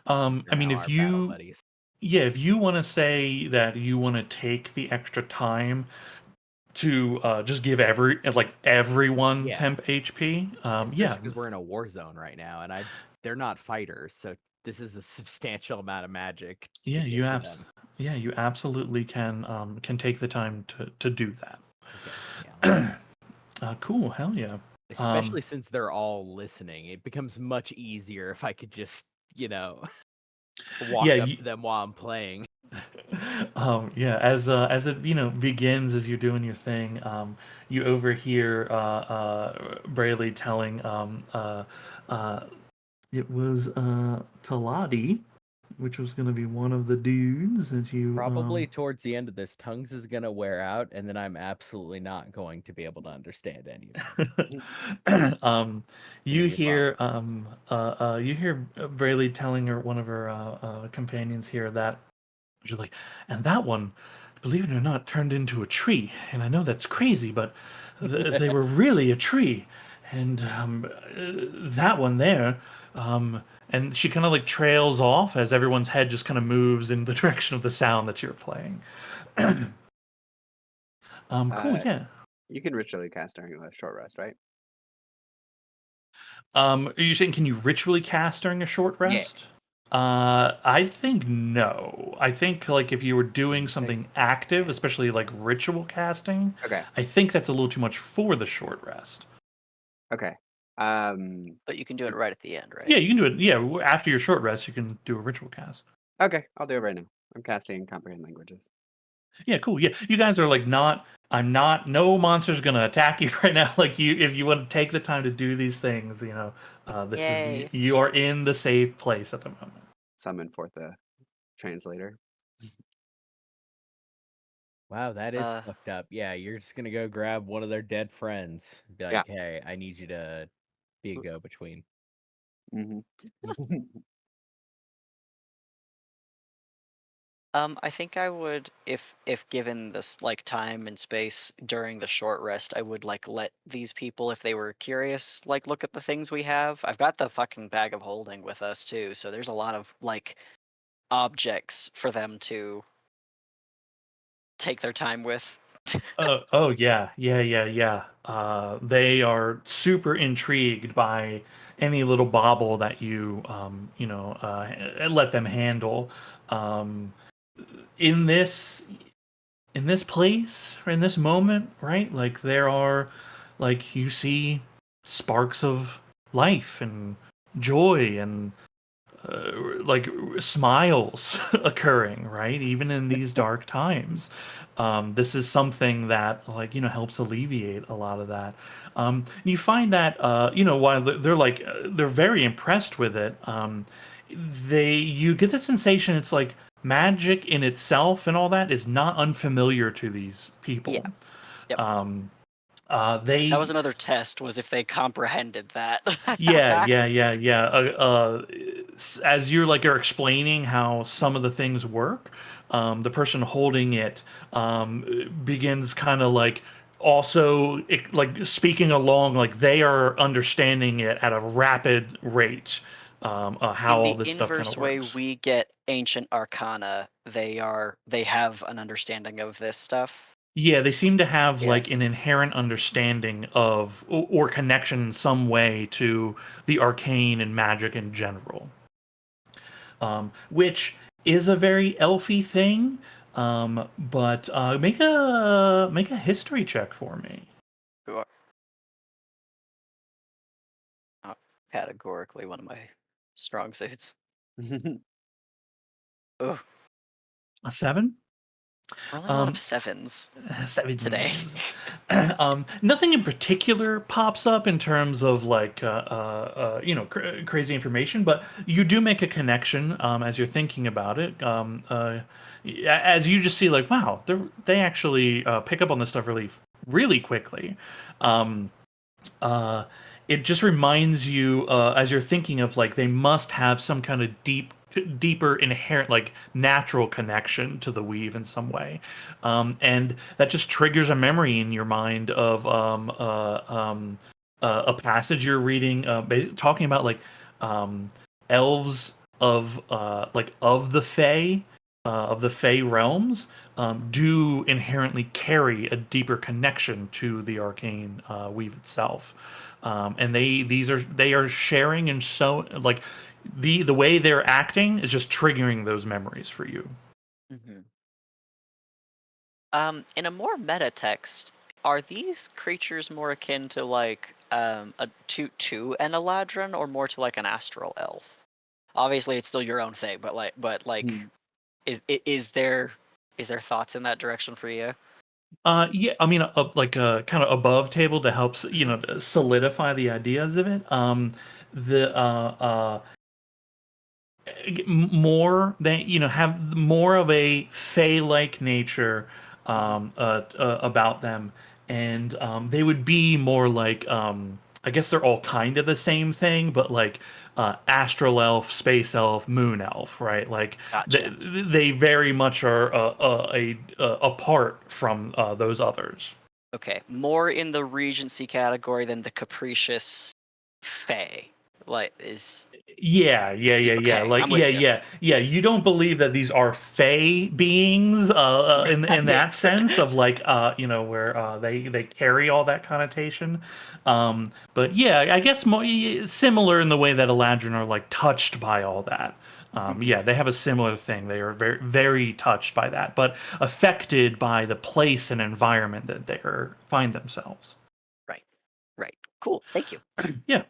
I They're mean, now if our battle you, buddies. yeah, if you want to say that you want to take the extra time to just give everyone Yeah. temp HP, Especially yeah, because we're in a war zone right now, and they're not fighters, so this is a substantial amount of magic to yeah, give to them. yeah, you absolutely can take the time to do that. Okay, yeah. Cool, hell yeah. Especially since they're all listening, it becomes much easier if I could just, walk Yeah, up to them while I'm playing. yeah, as it begins as you're doing your thing, you overhear Brayley telling it was Taladi, which was going to be one of the dudes that you Probably towards the end of this, tongues is gonna wear out, and then I'm absolutely not going to be able to understand any of it. you Gonna be a hear bummer. you hear Brayley telling one of her companions here that she's like, and that one, believe it or not, turned into a tree. And I know that's crazy, but they were really a tree. And that one there, and she kind of like trails off as everyone's head just kind of moves in the direction of the sound that you're playing. Cool, yeah. You can ritually cast during a short rest, right? Are you saying can you ritually cast during a short Yeah. rest? I think no. I think like if you were doing something active, especially like ritual casting, Okay. I think that's a little too much for the short rest. Okay. But you can do it is- right at the end, right? Yeah, you can do it. Yeah, after your short rest, you can do a ritual cast. Okay, I'll do it right now. I'm casting comprehend languages. Yeah, cool. Yeah, you guys are like not. I'm not. No monster's gonna attack you right now. Like you, if you want to take the time to do these things, this Yay. is you are in the safe place at the moment. Summon forth the translator. Wow, that is Uh, fucked up. Yeah, you're just gonna go grab one of their dead friends. Be Yeah. like, hey, I need you to be a go-between. hmm I think I would, if given this like time and space during the short rest, I would like let these people, if they were curious, like look at the things we have. I've got the fucking bag of holding with us too, so there's a lot of like objects for them to take their time with. Oh yeah, yeah. They are super intrigued by any little bauble that you let them handle. Um, in this place, or in this moment, right? Like there are, like you see sparks of life and joy and like smiles occurring, right? Even in these dark times, this is something that helps alleviate a lot of that. You find that while they're like they're very impressed with it, you get the sensation it's like magic in itself and all that is not unfamiliar to these Yeah. people. Yep. That was They another test, was if they comprehended that. yeah. As you're like are explaining how some of the things work, the person holding it begins kind of like also like speaking along, like they are understanding it at a rapid rate. How In all the this stuff kind inverse of way works. we get ancient arcana, they have an understanding of this stuff. Yeah, they seem to have Yeah. like an inherent understanding of or connection in some way to the arcane and magic in general, which is a very elfy thing. But make a history check for me. Sure. Not categorically one of my strong suits. Oh, A 7. rolling a lot of Um, sevens 7. today. Nothing in particular pops up in terms of like crazy information, but you do make a connection as you're thinking about it. As you just see, like, wow, they actually pick up on this stuff really quickly. Um, uh, it just reminds you as you're thinking of like they must have some kind of deeper inherent like natural connection to the weave in some way, and that just triggers a memory in your mind of a passage you're reading talking about like elves of of the Fey realms do inherently carry a deeper connection to the arcane weave itself, and they are sharing and so like the way they're acting is just triggering those memories for you. Hmm. In a more meta text, are these creatures more akin to like to an Eladrin or more to like an astral elf? Obviously, it's still your own thing, but Hmm. is there thoughts in that direction for you? Yeah, I mean, like a kind of above table to help solidify the ideas of it. The more they have more of a fey-like nature about them, and they would be more like I guess they're all kind of the same thing, but like astral elf, space elf, moon elf, right? Like Gotcha. they very much are apart from those others. Okay, more in the Regency category than the capricious Fae. Like is Yeah. okay. Like, I'm with you. yeah. You don't believe that these are fey beings, in that sense of like, where they carry all that connotation. But yeah, I guess more similar in the way that Eladrin are like touched by all that. Yeah, they have a similar thing. They are very, very touched by that, but affected by the place and environment that they find themselves. Right. Right. Cool. Thank you. Yeah.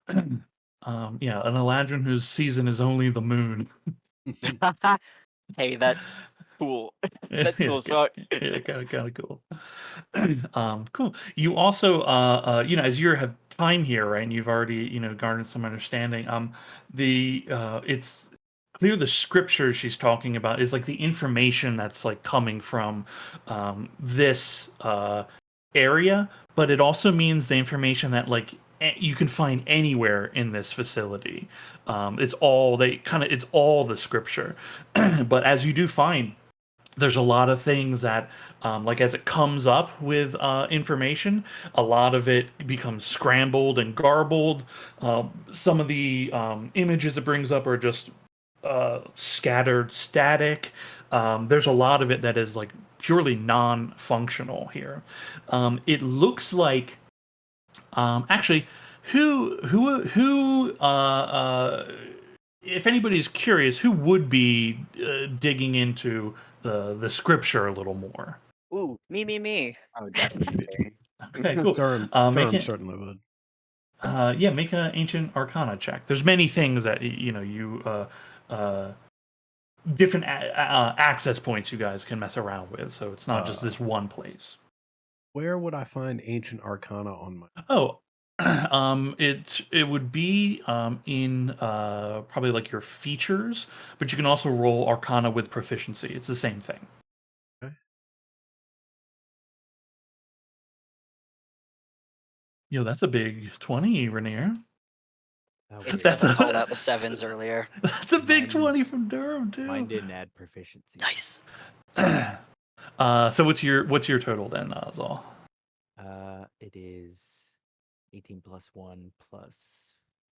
Yeah, an Eladrin whose season is only the moon. Hey, that's cool. Yeah, That's cool as fuck. kind of cool. Cool. You also, as you have time here, right, and you've already, garnered some understanding. It's clear the scripture she's talking about is like the information that's like coming from this area, but it also means the information that like you can find anywhere in this facility. It's all the scripture, but as you do find there's a lot of things that like as it comes up with information, a lot of it becomes scrambled and garbled. Some of the images it brings up are just scattered static. There's a lot of it that is like purely non-functional here. It looks like actually if anybody's curious, who would be digging into the scripture a little more? Ooh, me. Oh, definitely. Okay, cool. Durham, Make Durham it. certainly would. Yeah, make an ancient arcana check. There's many things that you different access points you guys can mess around with, so it's not just this one place. Where would I find ancient arcana on my? Oh, it would be in probably like your features, but you can also roll arcana with proficiency. It's the same thing. Okay. That's a big 20, Rainier. Oh, It's weird. because That's I called out a the sevens earlier. that's a big 20 Mine's- from Durham Mine too. didn't add proficiency. Nice. So what's your total then, Zal? It is 18 plus 1 plus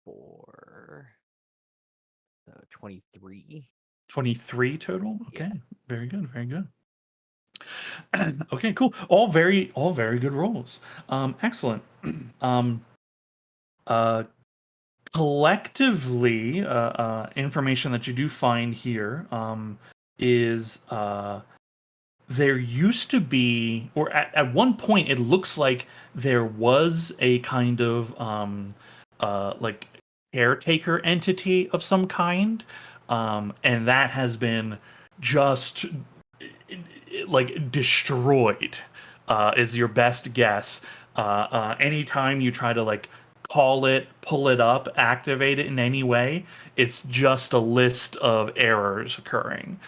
4. So 23. 23 total. Yeah. Okay, very good, very good. Okay, cool. All very good rolls. Excellent. Um, uh, Collectively, information that you do find here is there used to be, or at one point, it looks like there was a kind of like caretaker entity of some kind, and that has been just like destroyed. Is your best guess. Anytime you try to like call it, pull it up, activate it in any way, it's just a list of errors occurring.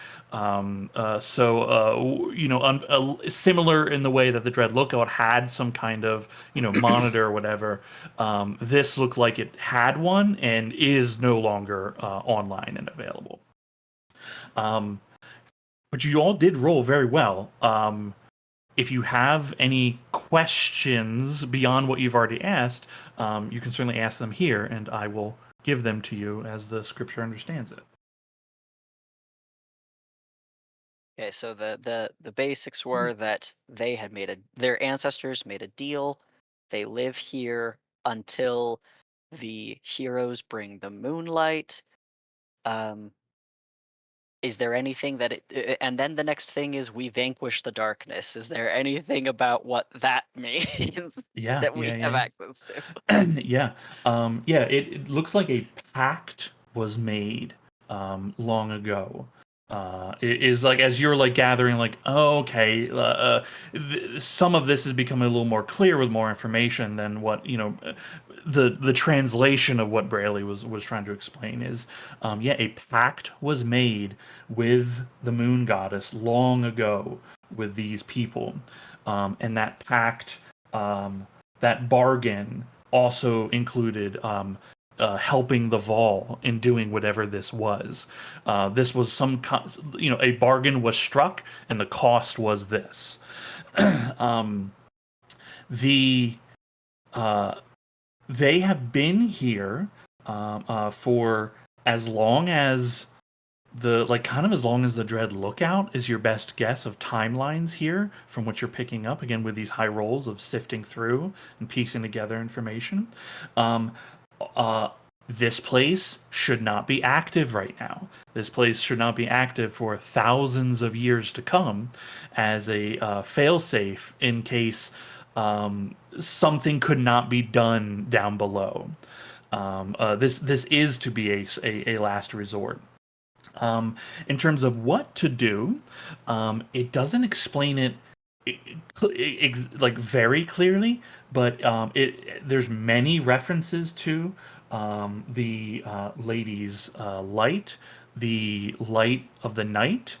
Similar in the way that the Dread Lookout had some kind of, monitor or whatever. This looked like it had one and is no longer online and available. But you all did roll very well. If you have any questions beyond what you've already asked, you can certainly ask them here, and I will give them to you as the scripture understands it. Okay, so the basics were that they had their ancestors made a deal. They live here until the heroes bring the moonlight. Is there anything that and then the next thing is we vanquish the darkness. Is there anything about what that means Yeah, that we have yeah, access to? yeah. It looks like a pact was made long ago. It is like as you're like gathering, like, oh, okay, some of this is becoming a little more clear with more information than what the translation of what Brayley was trying to explain is, a pact was made with the moon goddess long ago with these people, and that pact, that bargain also included helping the Vol in doing whatever this was. This was a bargain was struck, and the cost was this. The They have been here for as long as as long as the Dread Lookout is your best guess of timelines here from what you're picking up, again with these high rolls of sifting through and piecing together information. um, uh, this place should not be active right now. This place should not be active for thousands of years to come as a failsafe in case something could not be done down below. This is to be a last resort. In terms of what to do, it doesn't explain it, like very clearly, but there's many references to the lady's light, the light of the night.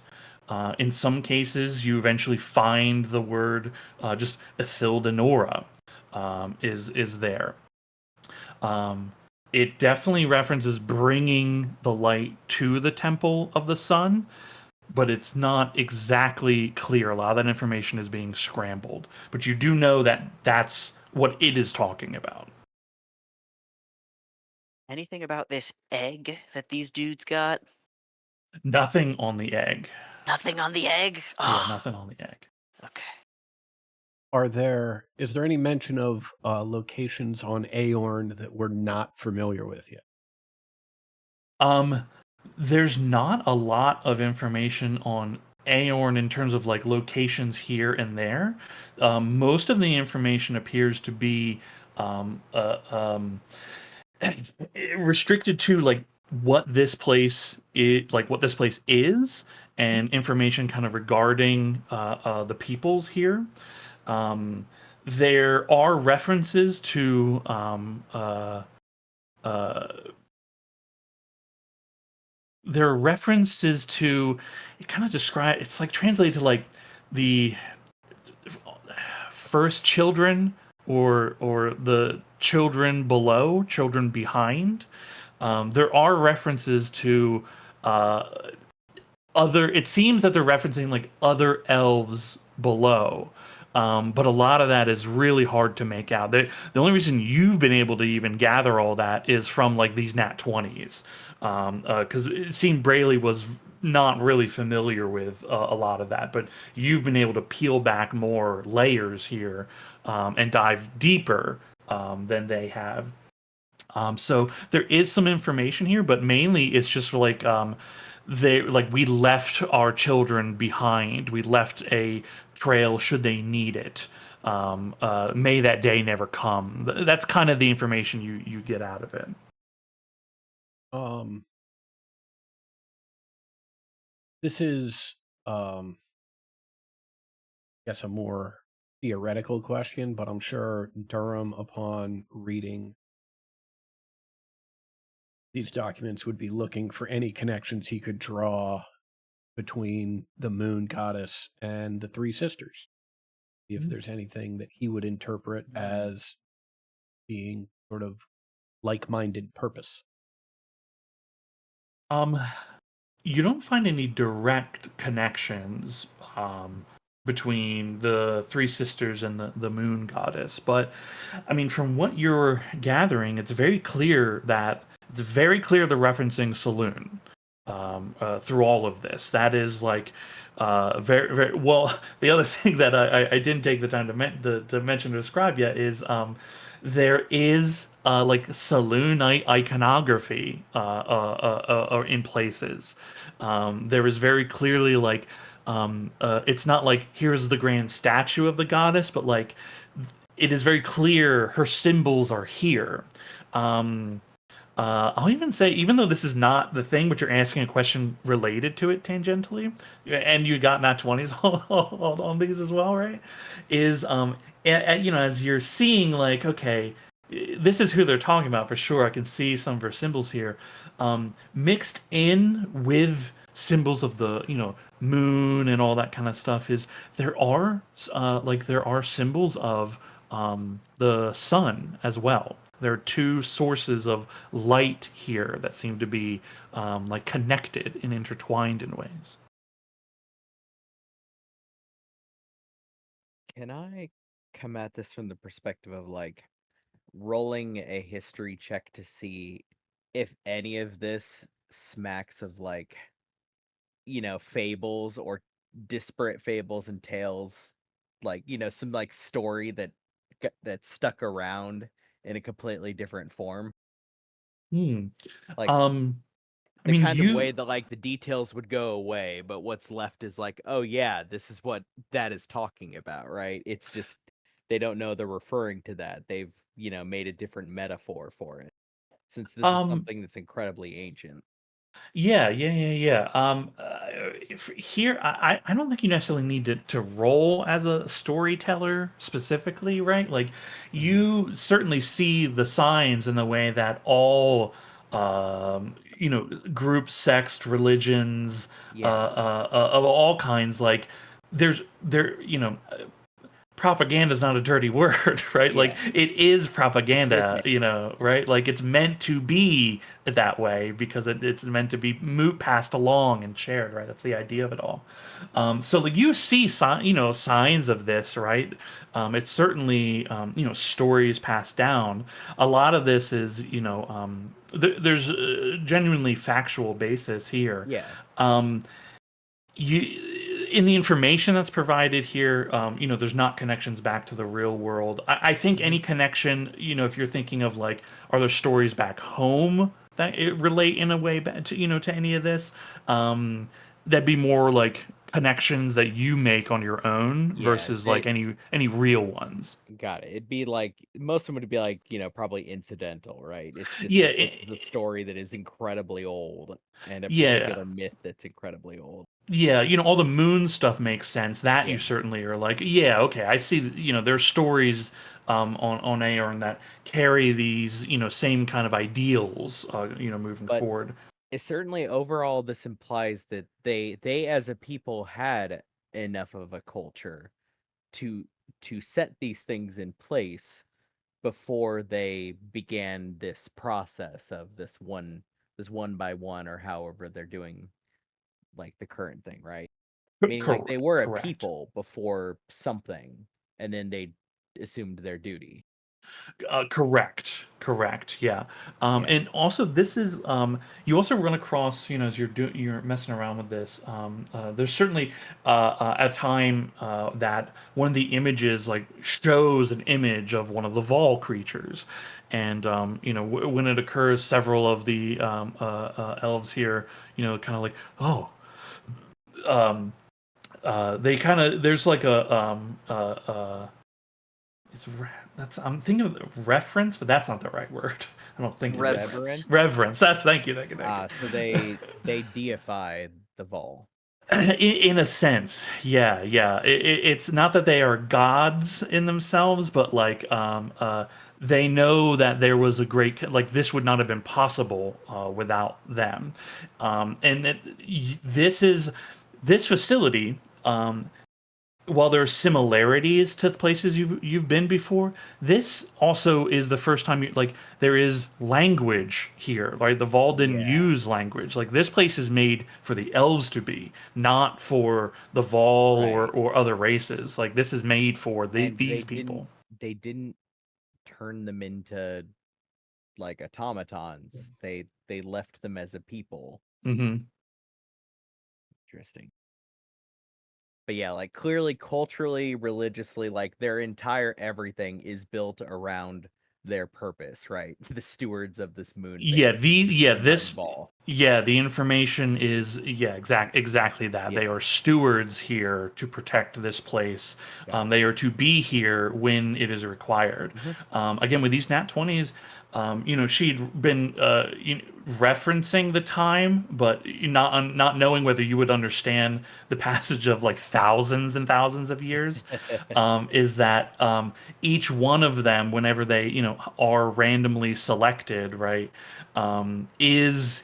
In some cases, you eventually find the word just Ithildanora is there. It definitely references bringing the light to the Temple of the Sun, but it's not exactly clear. A lot of that information is being scrambled, but you do know that that's what it is talking about. Anything about this egg that these dudes got? Nothing on the egg. Nothing on the egg? Yeah, Oh, nothing on the egg. okay. Is there any mention of locations on Aorn that we're not familiar with yet? There's not a lot of information on Aorn in terms of like locations here and there. Most of the information appears to be um, uh, um, restricted to like what this place is, and information kind of regarding the peoples here. There are references to uh, there are references to it kind of describe it's like translated to like the first children or the children below, children behind. There are references to uh, it seems that they're referencing like other elves below. But a lot of that is really hard to make out. The only reason you've been able to even gather all that is from like these nat 20s. Because it seemed Brayley was not really familiar with a lot of that, but you've been able to peel back more layers here and dive deeper than they have. So there is some information here, but mainly it's just like they like we left our children behind. We left a trail should they need it. May that day never come. That's kind of the information you get out of it. Um, this is, I guess, a more theoretical question, but I'm sure Durham, upon reading these documents, would be looking for any connections he could draw between the moon goddess and the three sisters. If there's anything that he would interpret as being sort of like-minded purpose. You don't find any direct connections between the three sisters and the moon goddess, but I mean, from what you're gathering, it's very clear the referencing saloon through all of this. That is like very very well. The other thing that I didn't take the time to mention or describe yet is there is like saloon iconography in places. There is very clearly like it's not like here's the grand statue of the goddess, but like it is very clear her symbols are here. Um, I'll even say, even though this is not the thing, but you're asking a question related to it tangentially, and you got nat 20s on these as well, right? Is as you're seeing, like, okay, this is who they're talking about for sure. I can see some of her symbols here, mixed in with symbols of the moon and all that kind of stuff. Is there are symbols of the sun as well. There are two sources of light here that seem to be like connected and intertwined in ways. Can I come at this from the perspective of like rolling a history check to see if any of this smacks of like, fables or disparate fables and tales, like, some like story that stuck around in a completely different form? Hmm. Like I the mean, kind of way you that like the details would go away, but what's left is like, oh yeah, this is what that is talking about, right? It's just they don't know they're referring to that. They've, made a different metaphor for it. Since this is um something that's incredibly ancient. Yeah. Here, I don't think you necessarily need to roll as a storyteller specifically, right? Like, Hmm. you certainly see the signs in the way that all, groups, sects, religions, Yeah. of all kinds, like, there, propaganda is not a dirty word, right? Like Yeah. it is propaganda, right? Like it's meant to be that way because it's meant to be passed along and shared, right? That's the idea of it all. So like you see, signs of this, right? It's certainly, stories passed down. A lot of this is, there's a genuinely factual basis here. Yeah. You in the information that's provided here, there's not connections back to the real world. I think Hmm. any connection, if you're thinking of like, are there stories back home that relate in a way back to to any of this? That'd be more like connections that you make on your own Yeah. versus like any real ones. Got it. It'd be like most of them would be like, probably incidental, right? It's just Yeah, that this is a story that is incredibly old and a yeah. particular myth that's incredibly old. Yeah, all the moon stuff makes sense. That you Yeah. certainly are like, yeah, okay, I see. There's stories on Aeon that carry these, same kind of ideals, moving But forward. it certainly overall this implies that they as a people had enough of a culture to set these things in place before they began this process of this one by one, or however they're doing like the current thing, right? Meaning like they were a Correct. people before something, and then they assumed their duty. Correct. Yeah. Yeah. And also, this is you also run across, as you're messing around with this. There's certainly a time that one of the images like shows an image of one of the Vol creatures, and when it occurs, several of the elves here, kind of like, oh, um, they kind of there's like a it's that's I'm thinking of reference, but that's not the right word. I don't think it is. Reverence. Reverence. That's thank you. So they deify the Vol. In a sense, yeah. It's not that they are gods in themselves, but like they know that there was a great like this would not have been possible without them, and this facility. While there are similarities to the places you've been before, this also is the first time there is language here. Like the Vol didn't Yeah. use language. Like this place is made for the elves to be, not for the Vol or Right. or other races. Like this is made for And these people. they didn't turn them into like automatons. They left them as a people. Hmm. Interesting. But yeah, like clearly culturally, religiously, like their entire everything is built around their purpose, right? The stewards of this moon Yeah, base, being by the this Vol. the information is exactly that. They Yeah. are stewards here to protect this place. Got it. They are to be here when it is required. Mhm. Again, with these Nat 20s, she'd been referencing the time, but not knowing whether you would understand the passage of like thousands and thousands of years. Is that each one of them, whenever they are randomly selected, right, is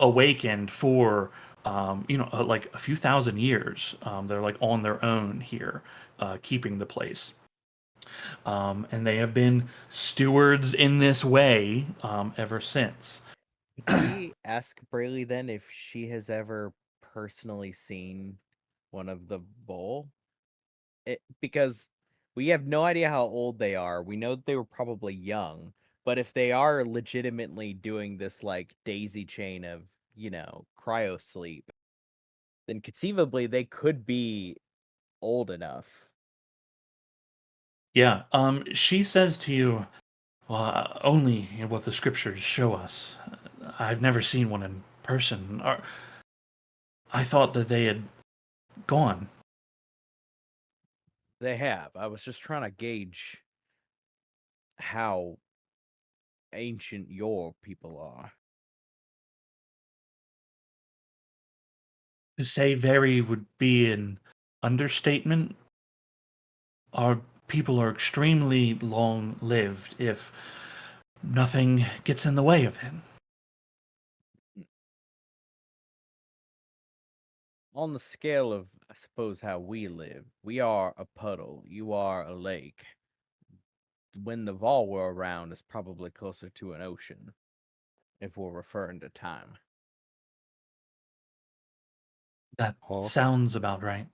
awakened for like a few thousand years. They're like on their own here, keeping the place. And they have been stewards in this way ever since. Could we ask Braylee then if she has ever personally seen one of the Vol? Because we have no idea how old they are. We know that they were probably young, but if they are legitimately doing this like daisy chain of, cryo sleep, then conceivably they could be old enough. Yeah. She says to you, well, only in what the scriptures show us. I've never seen one in person. I thought that they had gone. They have. I was just trying to gauge how ancient your people are. To say very would be an understatement. Our people are extremely long lived if nothing gets in the way of it. On the scale of, I suppose, how we live, we are a puddle. You are a lake. When the Vol were around, is probably closer to an ocean, if we're referring to time. That Huh? sounds about right.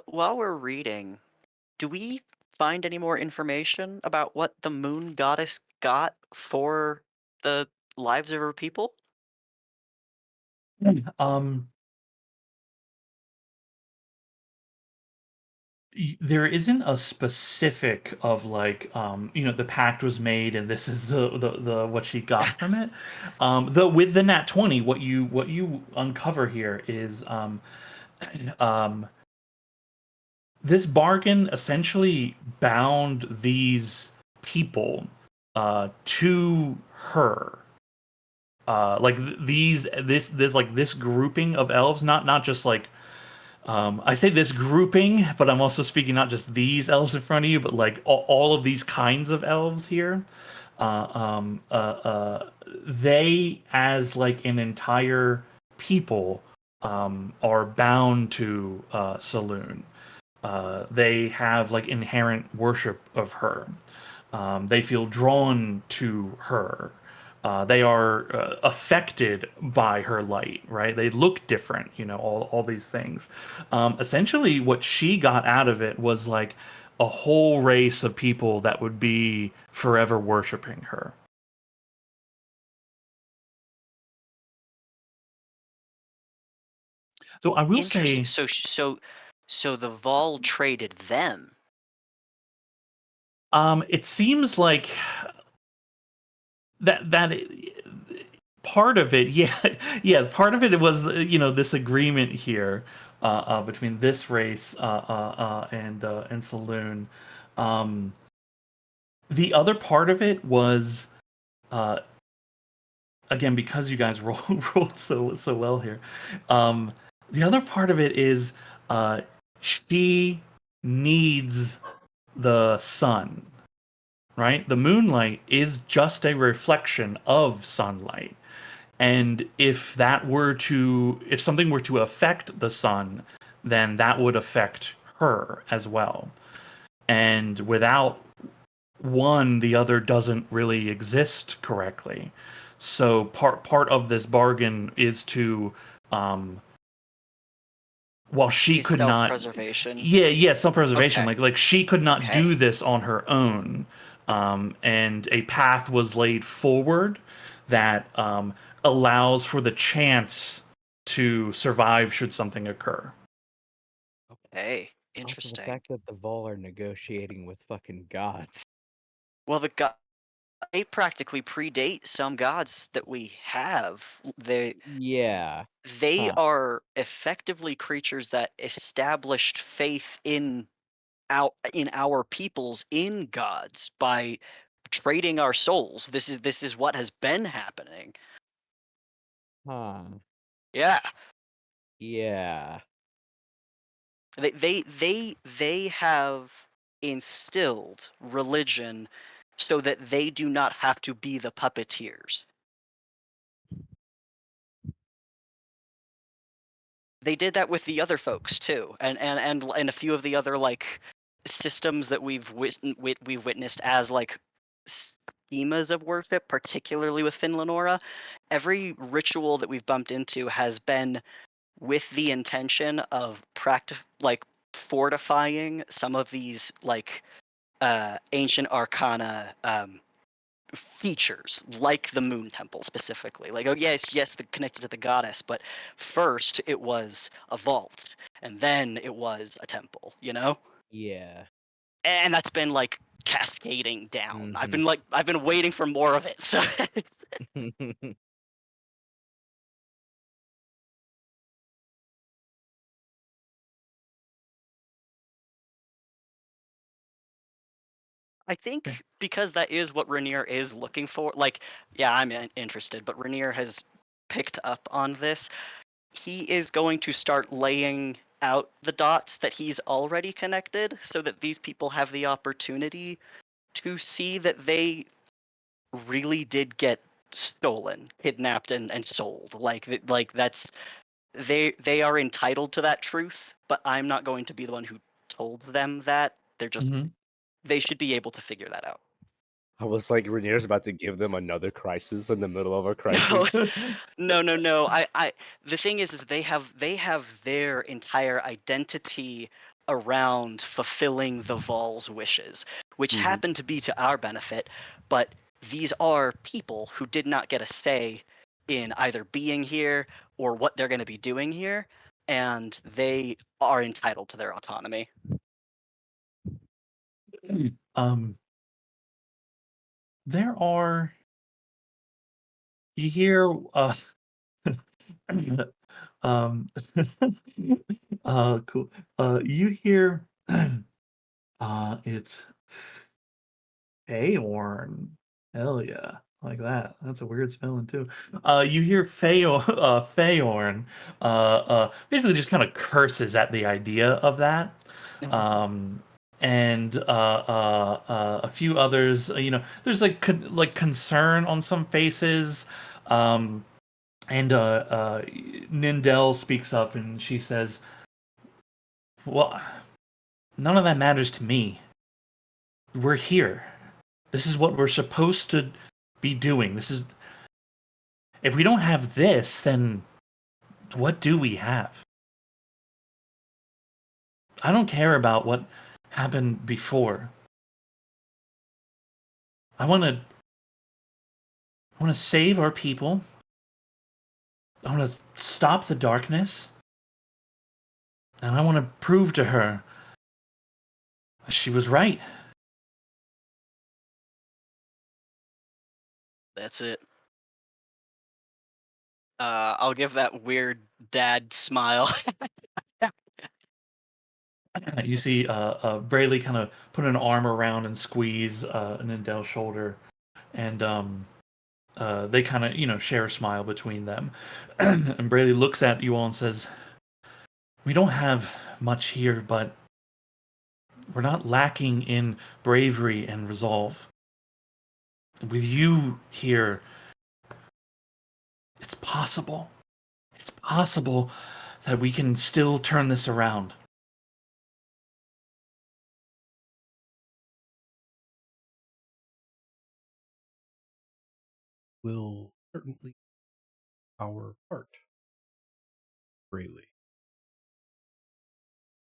While we're reading, do we find any more information about what the moon goddess got for the lives of her people? Um, there isn't a specific of like the pact was made and this is the what she got from it. Though with the Nat 20, what you uncover here is um this bargain essentially bound these people to her. Like this grouping of elves, not just like I say this grouping, but I'm also speaking not just these elves in front of you, but like all of these kinds of elves here. They, as like an entire people, are bound to Saloon. They have like inherent worship of her. They feel drawn to her. they are affected by her light, right? They look different, all these things. Essentially, what she got out of it was like a whole race of people that would be forever worshiping her. So I will Interesting. say, So the Vol traded them. it seems like that part of it, yeah, yeah, part of it was this agreement here between this race and Saloon. Um, the other part of it was uh, again, because you guys rolled so well here. Um, the other part of it is she needs the sun, right? The moonlight is just a reflection of sunlight. And if something were to affect the sun, then that would affect her as well. And without one, the other doesn't really exist correctly. So part of this bargain is to, um, while she Is could not, self-preservation. yeah, self-preservation. Okay. Like she could not Okay. do this on her own, and a path was laid forward that allows for the chance to survive should something occur. Okay. Also, the Interesting. fact that the Vol are negotiating with fucking gods. Well, they practically predate some gods that we have. Yeah. They Huh. are effectively creatures that established faith in our peoples in gods by trading our souls. This is what has been happening. Huh. Yeah. Yeah. They have instilled religion so that they do not have to be the puppeteers. They did that with the other folks too, and a few of the other like systems that we've witnessed as like schemas of worship, particularly with Finlanora. Every ritual that we've bumped into has been with the intention of like fortifying some of these like ancient arcana features, like the moon temple specifically. Like, oh yes, connected to the goddess, but first it was a vault, and then it was a temple. Yeah. And that's been like cascading down. Mhm. I've been waiting for more of it. So I think because that is what Rainier is looking for. Like, yeah, I'm interested, but Rainier has picked up on this. He is going to start laying out the dots that he's already connected so that these people have the opportunity to see that they really did get stolen, kidnapped, and sold. Like that's they are entitled to that truth, but I'm not going to be the one who told them that. They should be able to figure that out. I was like, Rainier's about to give them another crisis in the middle of a No, crisis. no. The thing is they have their entire identity around fulfilling the Vol's wishes, which Mhm. happen to be to our benefit, but these are people who did not get a say in either being here or what they're going to be doing here, and they are entitled to their autonomy. um, there are you hear um cool. You hear it's Aorn. Hell yeah. Like that. That's a weird spelling too. You hear Feorn basically just kind of curses at the idea of that. Um, and a few others, there's like concern on some faces. Um, and Nindel speaks up and she says, "Well, none of that matters to me. We're here. This is what we're supposed to be doing. If we don't have this, then what do we have? I don't care about what happened before. I want to save our people. I want to stop the darkness. And I want to prove to her she was right. That's it. I'll give that weird dad smile. You see Brayley kind of put an arm around and squeeze Nindel's shoulder, and they kind of, share a smile between them. And Brayley looks at you all and says, "We don't have much here, but we're not lacking in bravery and resolve. With you here, it's possible. It's possible that we can still turn this around." Will certainly our part, Brayley.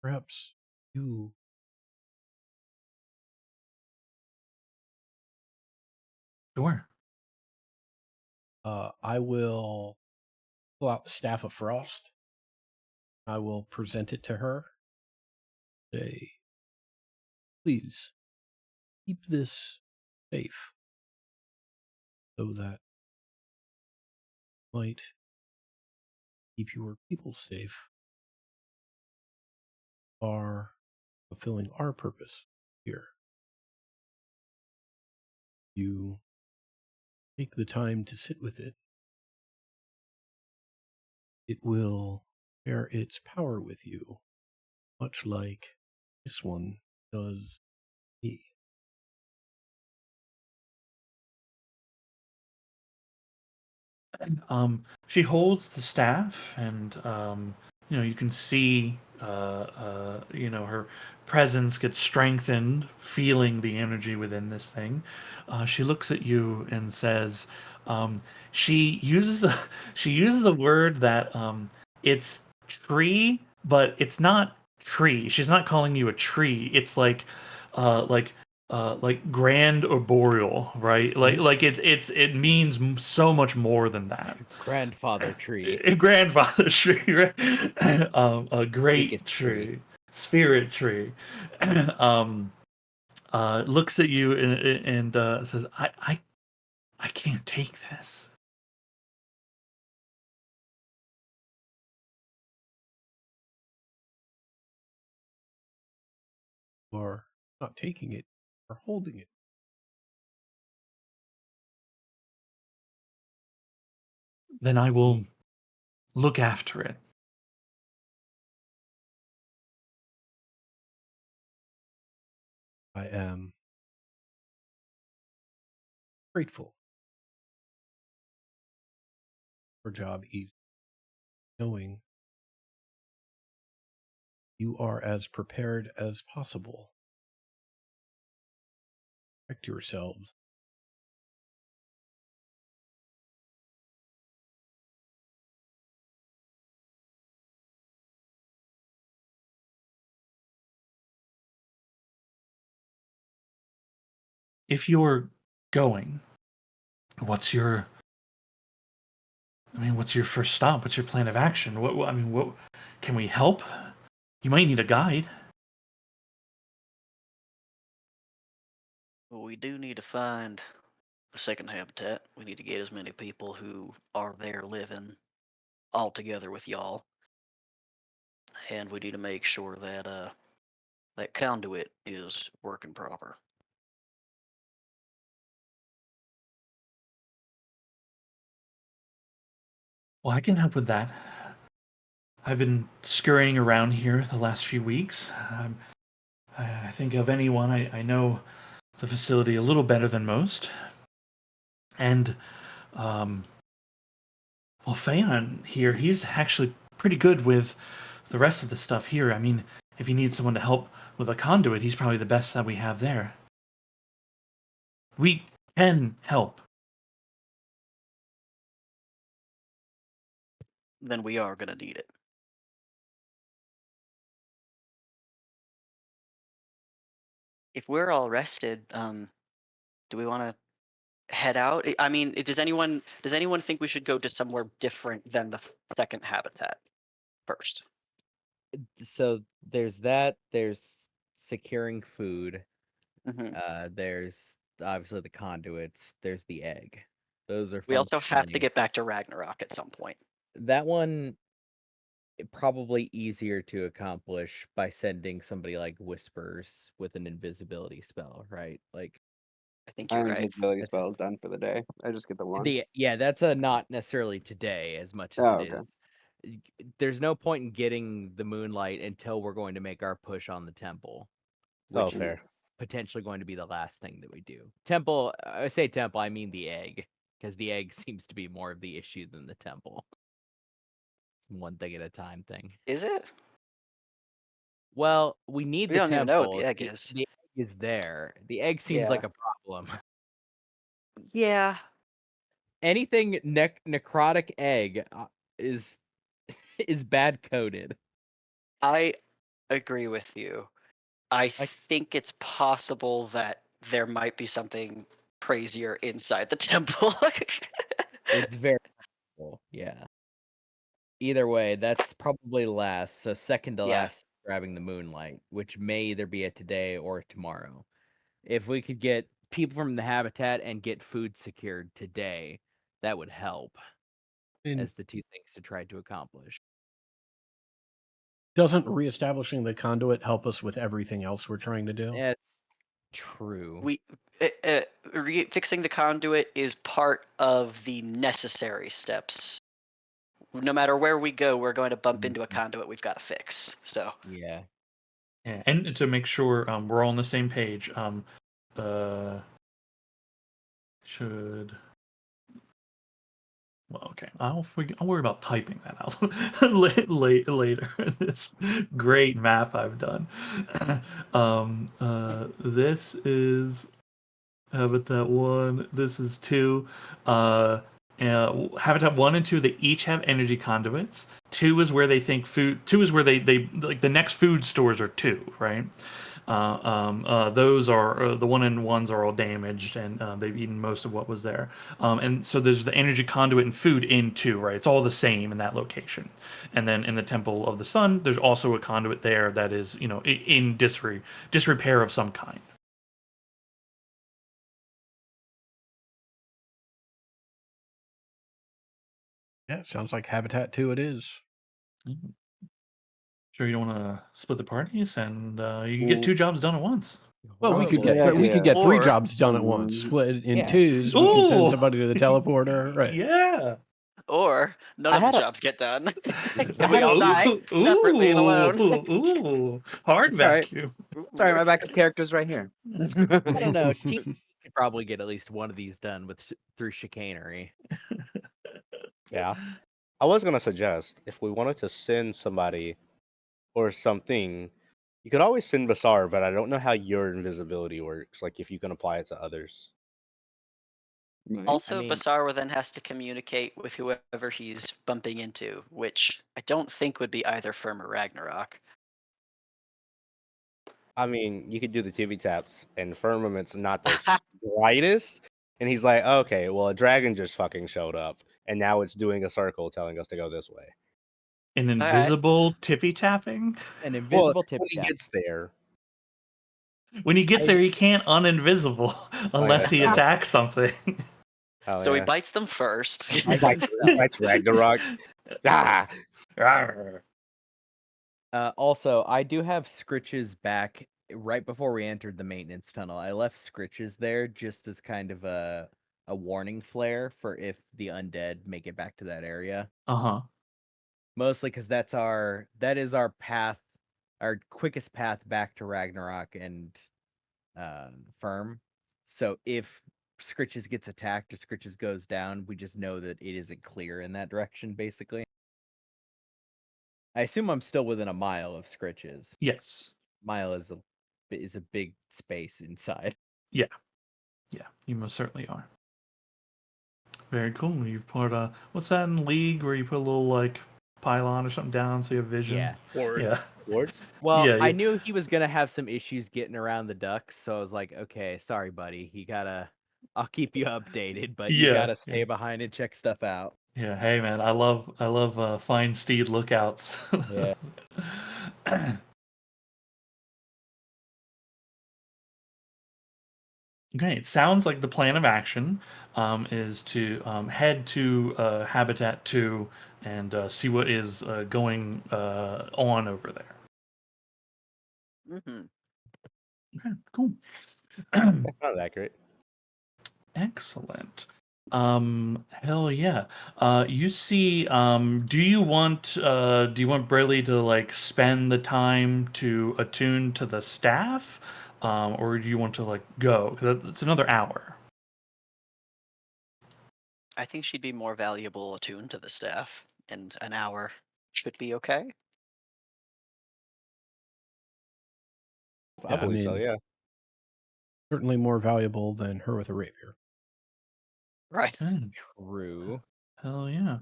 Perhaps you Sure. I will pull out the Staff of Frost. I will present it to her. Say, please keep this safe so that might keep your people safe, are fulfilling our purpose here. You take the time to sit with it. It will share its power with you, much like this one does me. She holds the staff, and you can see her presence gets strengthened, feeling the energy within this thing. She looks at you and says, she uses a she uses a word that it's tree, but it's not tree. She's not calling you a tree. It's uh like like grand arboreal, right? Like it means so much more than that. Grandfather tree. A grandfather tree, right? A great Biggest tree. tree, spirit tree. um, looks at you and says, I can't take this." You are not taking it, or holding it. Then I will look after it. I am grateful for job easy, knowing you are as prepared as possible. Protect yourselves. If you're going, what's your what's your first stop? What's your plan of action? What can we help? You might need a guide. Well, we do need to find the second habitat. We need to get as many people who are there living all together with y'all, and we need to make sure that that conduit is working proper. Well, I can help with that. I've been scurrying around here the last few weeks. I think of anyone, I know the facility a little better than most. And, um, well, Fayon here, he's actually pretty good with the rest of the stuff here. I mean, if you need someone to help with a conduit, he's probably the best that we have there. We can help. then we are gonna need it. If we're all rested, do we want to head out? I mean, does anyone think we should go to somewhere different than the second habitat first? So there's that. There's securing food. Hmm. There's obviously the conduits. There's the egg. Those are We also have to functioning. get back to Ragnarok at some point. That one probably easier to accomplish by sending somebody like Whispers with an invisibility spell, right? Like I think My you're right. invisibility that's spell is done for the day. I just get the one. that's a not necessarily today as much as Oh, it okay. is. There's no point in getting the moonlight until we're going to make our push on the temple, Oh, which is fair. potentially going to be the last thing that we do. Temple, I say temple, I mean the egg, because the egg seems to be more of the issue than the temple. One thing at a time thing. Is it? Well, we need We the don't even know what the temple. egg is. The egg is there. The egg seems Yeah. like a problem. Yeah. Anything necrotic egg is is bad coded. I agree with you. I Like think it's possible that there might be something crazier inside the temple. it's very cool. Yeah. Either way, that's probably last. So second to Yeah. last, grabbing the moonlight, which may either be a today or tomorrow. If we could get people from the habitat and get food secured today, that would help And as the two things to try to accomplish. doesn't reestablishing the conduit help us with everything else we're trying to do? That's true. We fixing the conduit is part of the necessary steps. No matter where we go, we're going to bump into a conduit we've got to fix. So Yeah. Yeah, and to make sure we're all on the same page, should well, okay. I'll worry about typing that out later. This great map I've done. This is Habitat 1. This is 2. Habitat 1 and 2, they each have energy conduits. 2 is where they think food. 2 is where they like the next food stores are 2, right? Those are the 1 and 1s are all damaged, and they've eaten most of what was there. And so there's the energy conduit and food in 2, right? It's all the same in that location. And then in the Temple of the Sun, there's also a conduit there that is, in disrepair of some kind. Yeah, sounds like Habitat 2 it is. Mhm. Sure, you don't want to split the parties, and you can get 2 jobs done at once. Well, we could That's a get good we could idea. get 3 Or- jobs done at once, Mhm. split it in Yeah. twos. We can send Ooh! somebody to the teleporter, right? Yeah. or none I of the had a- jobs get done. I and we had a- all die separately and alone. Ooh, hard It's all right. vacuum. Sorry, my backup character's right here. I don't know. Team could probably get at least one of these done through chicanery. Yeah. I was gonna suggest if we wanted to send somebody or something, you could always send Basar, but I don't know how your invisibility works. Like if you can apply it to others. Right. Also, mean- Basar then has to communicate with whoever he's bumping into, which I don't think would be either Firm or Ragnarok. I mean, you could do the TV taps, and Firmament's not the brightest, and he's like, okay, well, a dragon just fucking showed up, and now it's doing a circle telling us to go this way. An invisible tippy tapping. An Well, invisible tip when he tap. gets there, When he gets there, he can't uninvisible unless he yeah. attacks something. Oh, So he yeah. bites them first. He bites Ragnarok. Ah! Rawr. Also, I do have Scritches back right before we entered the maintenance tunnel. I left Scritches there just as kind of a warning flare for if the undead make it back to that area. Uh-huh. Mostly because that is our path, our quickest path back to Ragnarok and Firm. So if Scritches gets attacked or Scritches goes down, we just know that it isn't clear in that direction, basically. I assume I'm still within a mile of Scritches. Yes. Mile is a big space inside. Yeah. Yeah, you most certainly are. Very cool. You've put what's that in League where you put a little like pylon or something down so you have vision? Yeah. Ward. Yeah. Wards? Well, Yeah, I yeah. knew he was gonna have some issues getting around the ducks, so I was like, okay, sorry, buddy. I'll keep you updated, but you Yeah. gotta Yeah. stay behind and check stuff out. Yeah. Hey man, I love flying steed lookouts. Yeah. Okay, it sounds like the plan of action is to head to Habitat 2 and see what is going on over there. Mm-hmm. Okay, cool. That sounds accurate. Excellent. Hell yeah. You see, do you want Brayley to like spend the time to attune to the staff? Or do you want to like go? Because it's another hour. I think she'd be more valuable attuned to the staff, and an hour should be okay. I Yeah, I believe so, mean, yeah. certainly more valuable than her with a rapier. Right. Okay. True. Hell yeah.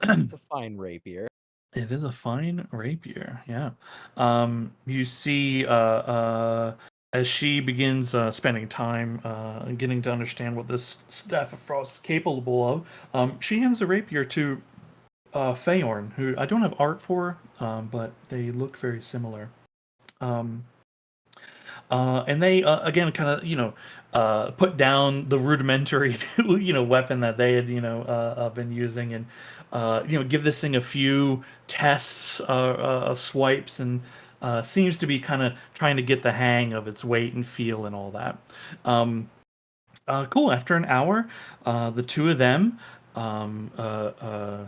It's a fine rapier. It is a fine rapier, yeah. You see, as she begins spending time getting to understand what this staff of frost is capable of, she hands the rapier to Feorn, who I don't have art for, but they look very similar. Um, and they again kind of put down the rudimentary weapon that they had been using and give this thing a few tests swipes and seems to be kind of trying to get the hang of its weight and feel and all that. Cool. After an hour, the two of them um, uh, uh,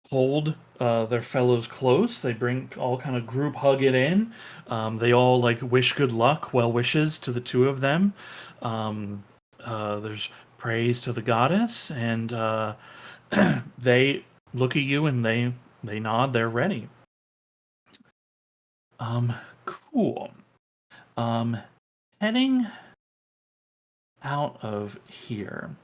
hold their fellows close. They bring all kind of group hug it in. They all like wish good luck, well wishes to the two of them. Um, there's praise to the goddess, and they look at you and they nod. They're ready. Cool. Um, Heading out of here.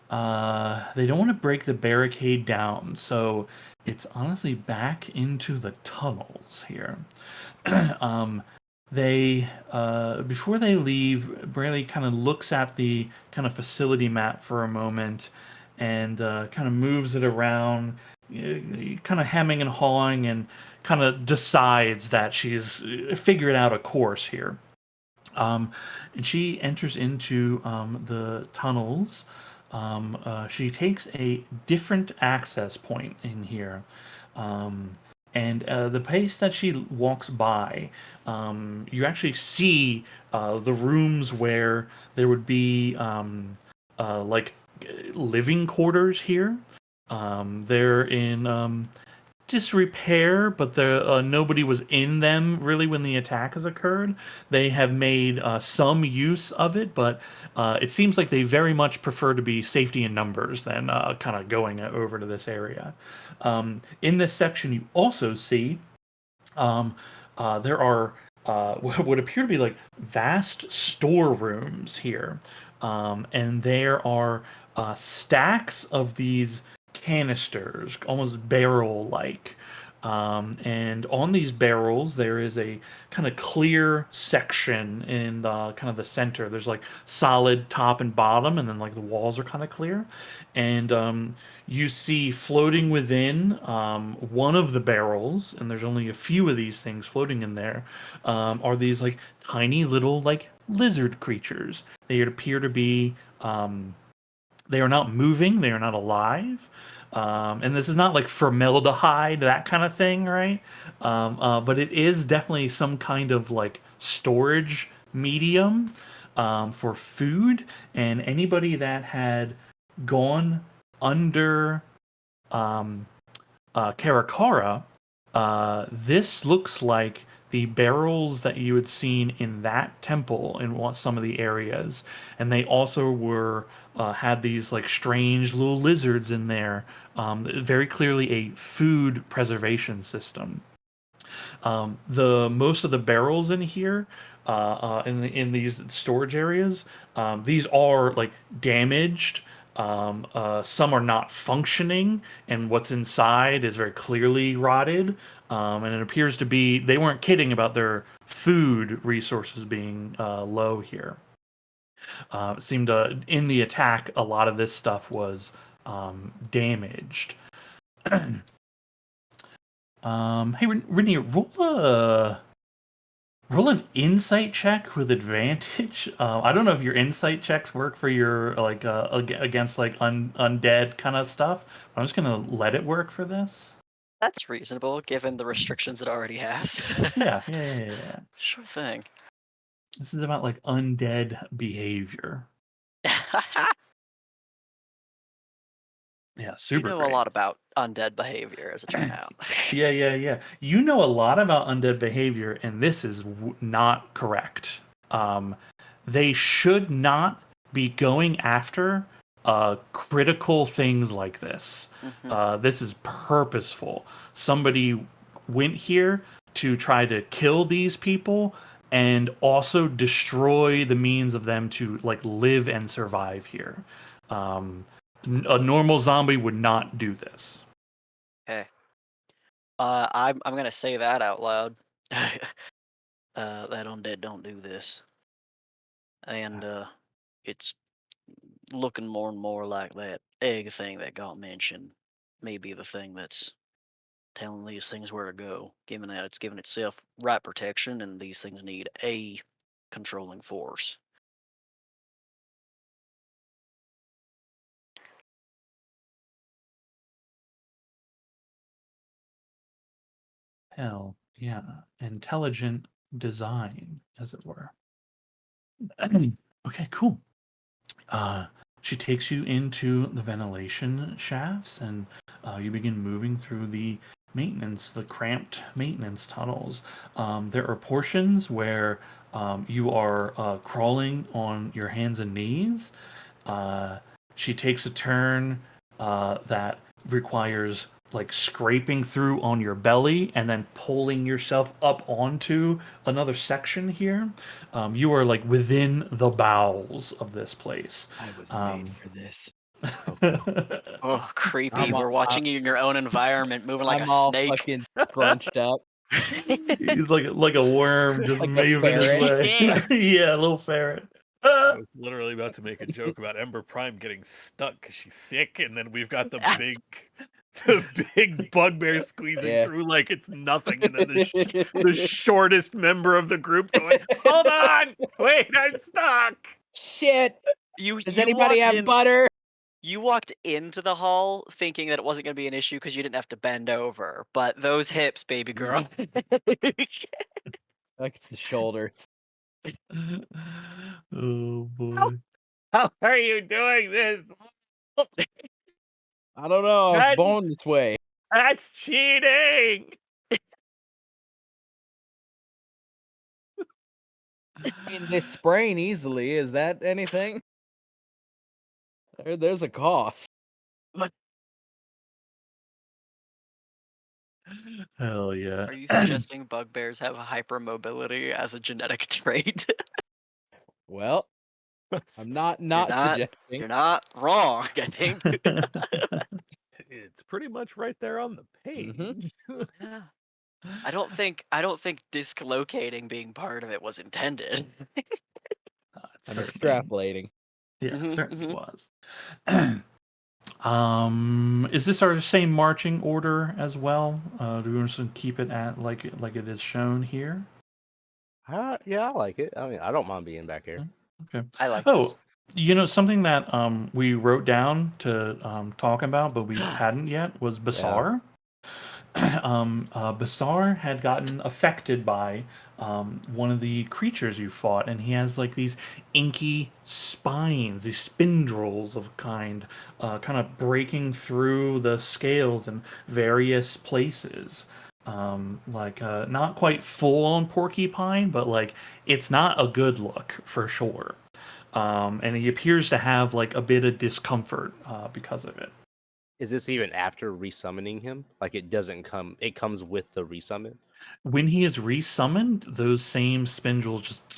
They don't want to break the barricade down, so it's honestly back into the tunnels here. um, they before they leave, Brayley kind of looks at the kind of facility map for a moment and kind of moves it around, kind of hemming and hawing, and kind of decides that she's figured out a course here. Um, and she enters into the tunnels. She takes a different access point in here. And the pace that she walks by, you actually see the rooms where there would be like living quarters here. They're in disrepair, but nobody was in them really when the attack has occurred. They have made some use of it, but it seems like they very much prefer to be safety in numbers than kind of going over to this area. In this section, you also see um, there are what would appear to be like vast storerooms here, and there are stacks of these canisters, almost barrel-like. And on these barrels, there is a kind of clear section in kind of the center. There's like solid top and bottom, and then like the walls are kind of clear. And you see floating within one of the barrels, and there's only a few of these things floating in there, are these like tiny little like lizard creatures. They appear to be they are not moving. They are not alive. And this is not like formaldehyde, that kind of thing, right? But it is definitely some kind of like storage medium for food. And anybody that had gone under Karakara, this looks like the barrels that you had seen in that temple in some of the areas, and they also were had these like strange little lizards in there. Very clearly a food preservation system. The most of the barrels in here, in these storage areas, these are like damaged. Some are not functioning, and what's inside is very clearly rotted. And it appears to be they weren't kidding about their food resources being low here. It seemed in the attack, a lot of this stuff was damaged. Hey, Rainier, roll an insight check with advantage. I don't know if your insight checks work for your like against like undead kind of stuff. I'm just gonna let it work for this. That's reasonable given the restrictions it already has. Yeah. Sure thing. This is about like undead behavior. Yeah, You super know a great. lot about undead behavior, as it turned out. Yeah. You know a lot about undead behavior, and this is not correct. They should not be going after critical things like this. This is purposeful. Somebody went here to try to kill these people and also destroy the means of them to like live and survive here. A normal zombie would not do this. Okay. I'm gonna say that out loud. That undead don't do this, and it's looking more and more like that egg thing that got mentioned may be the thing that's telling these things where to go, given that it's giving itself right protection, and these things need a controlling force. Hell, yeah. Intelligent design, as it were. Okay, cool. She takes you into the ventilation shafts, and you begin moving through the cramped maintenance tunnels. There are portions where you are crawling on your hands and knees. Uh, she takes a turn that requires like scraping through on your belly and then pulling yourself up onto another section here. You are like within the bowels of this place. I was made for this. Oh, creepy. I'm all, We're watching you in your own environment, moving like a I'm all snake. fucking scrunched up He's like a worm just like a moving his ferret. way. Yeah, a little ferret. I was literally about to make a joke about Ember Prime getting stuck because she's thick, and then we've got the big bugbear squeezing Yeah. through like it's nothing, and then the shortest member of the group going, "Hold on, wait, I'm stuck." Shit. You Does you anybody walked have in. butter? You walked into the hall thinking that it wasn't going to be an issue because you didn't have to bend over, but those hips, baby girl. Like it's the shoulders. Oh boy. How are you doing this? I don't know. I was That's born this way. that's cheating. I mean, they sprain easily. Is that anything? There's a cost. Hell yeah. Are you suggesting bugbears have hypermobility as a genetic trait? Well, I'm not You're suggesting. you're not wrong, I think. It's pretty much right there on the page. Yeah. I don't think dislocating being part of it was intended. It I'm certainly, extrapolating. yeah, it certainly Mhm. was. Is this our same marching order as well? Do we want to keep it at like it is shown here? Yeah, I like it. I mean, I don't mind being back here. Okay. I like Oh, you know something that we wrote down to talk about, but we hadn't yet was Basar. Basar had gotten affected by one of the creatures you fought, and he has like these inky spines, these spindles of kind of breaking through the scales in various places. Not quite full on porcupine, but like it's not a good look for sure. And he appears to have like a bit of discomfort because of it. Is this even after resummoning him? Like it doesn't come, it comes with the resummon? When he is resummoned, those same spindles just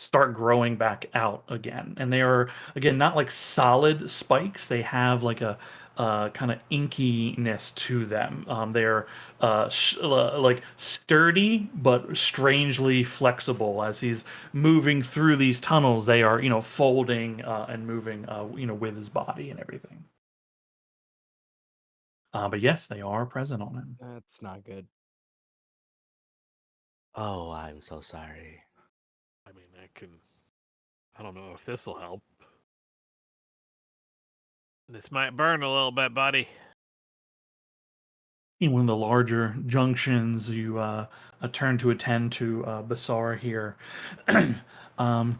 start growing back out again. And they are, again, not like solid spikes. They have like a kind of inkiness to them. They're like sturdy but strangely flexible. As he's moving through these tunnels, they are, folding and moving, with his body and everything. But yes, they are present on him. That's not good. Oh, I'm so sorry. I mean, I don't know if this will help. This might burn a little bit, buddy. In one of the larger junctions, you turn to attend to Basar here.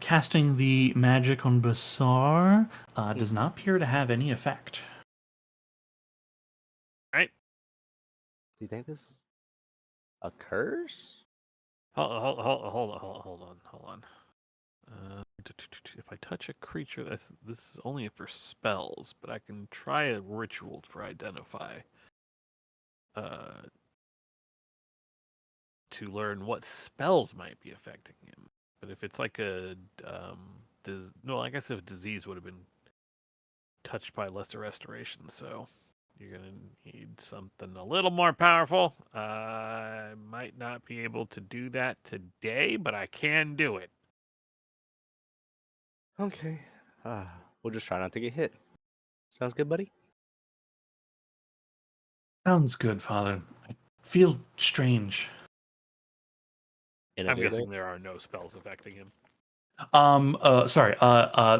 Casting the magic on Basar does not appear to have any effect. Right? Do you think this is a curse? Hold on. If I touch a creature, this is only for spells, but I can try a ritual for identify. To learn what spells might be affecting him. But if it's like a I guess if disease would have been touched by lesser restoration, so you're gonna need something a little more powerful. I might not be able to do that today, but I can do it. Okay. We'll just try not to get hit. Sounds good, buddy? Sounds good, Father. I feel strange. In a I'm good way? guessing there are no spells affecting him. Sorry.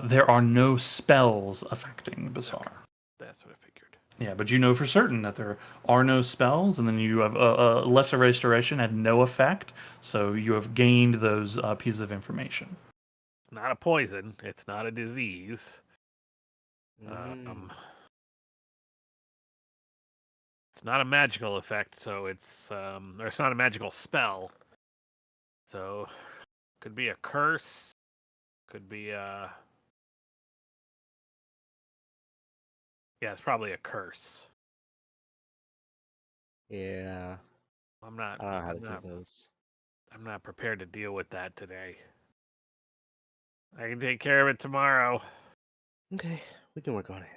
There are no spells affecting Basar. Okay. That's what I figured. Yeah, but you know for certain that there are no spells, and then you have a lesser restoration had no effect, so you have gained those pieces of information. It's not a poison. It's not a disease. It's not a magical effect, so it's or it's not a magical spell. So could be a curse. Could be yeah, it's probably a curse. Yeah. I'm not I don't know how to do those. I'm not prepared to deal with that today. I can take care of it tomorrow. Okay, we can work on it.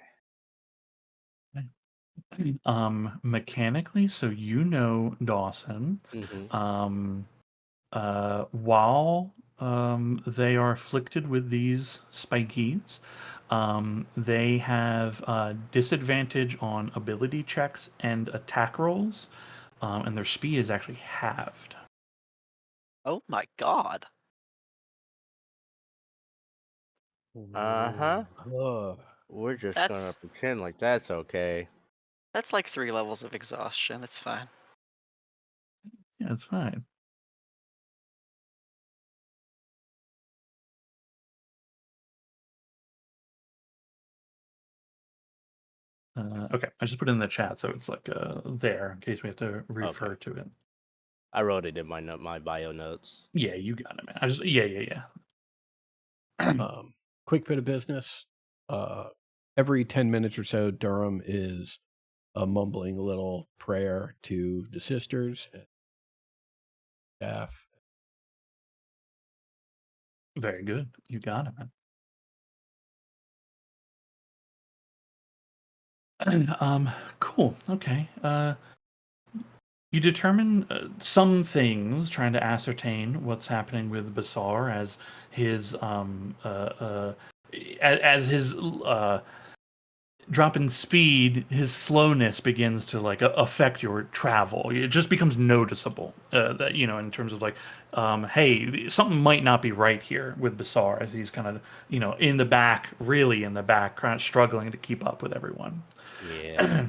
Mechanically, so Dawson, Mm-hmm. while they are afflicted with these spikies, they have disadvantage on ability checks and attack rolls, and their speed is actually halved. Oh my god. Uh-huh. Ugh. We're just gonna That's pretend like that's okay. that's like 3 levels of exhaustion. It's fine. Yeah, it's fine. Okay, I just put it in the chat, so it's like there in case we have to refer to it. I wrote it in my bio notes. Yeah, you got it, man. I just yeah. Quick bit of business. Every 10 minutes or so, Durham is mumbling a little prayer to the sisters and staff. Very good. You got it, man. Cool. Okay. You determine some things, trying to ascertain what's happening with Basar as his as his drop in speed, his slowness begins to like affect your travel. It just becomes noticeable that in terms of like, hey, something might not be right here with Basar as he's kind of in the back, really in the back, kind of struggling to keep up with everyone. Yeah.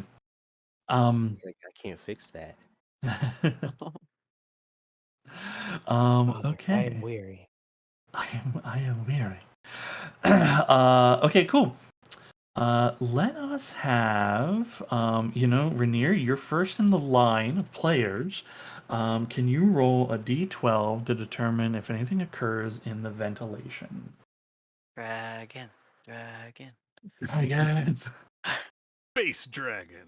He's like, I can't fix that. Father, I Okay. am weary. I am weary. Okay, cool. Let us have, Rainier, you're first in the line of players. Can you roll a d12 to determine if anything occurs in the ventilation? Dragon. Dragon. Space dragon.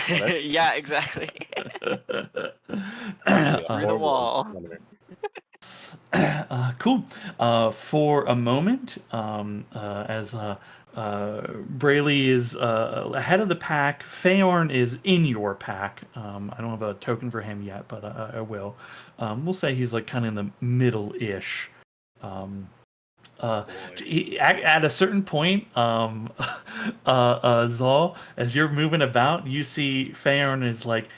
Yeah, exactly. That'd be a Through the horrible wall. encounter. Cool. For a moment, as Brayley is ahead of the pack, Feorn is in your pack. I don't have a token for him yet, but I will. We'll say he's like kind of in the middle-ish. Uh, at a certain point, Zal, as you're moving about, you see Feorn is like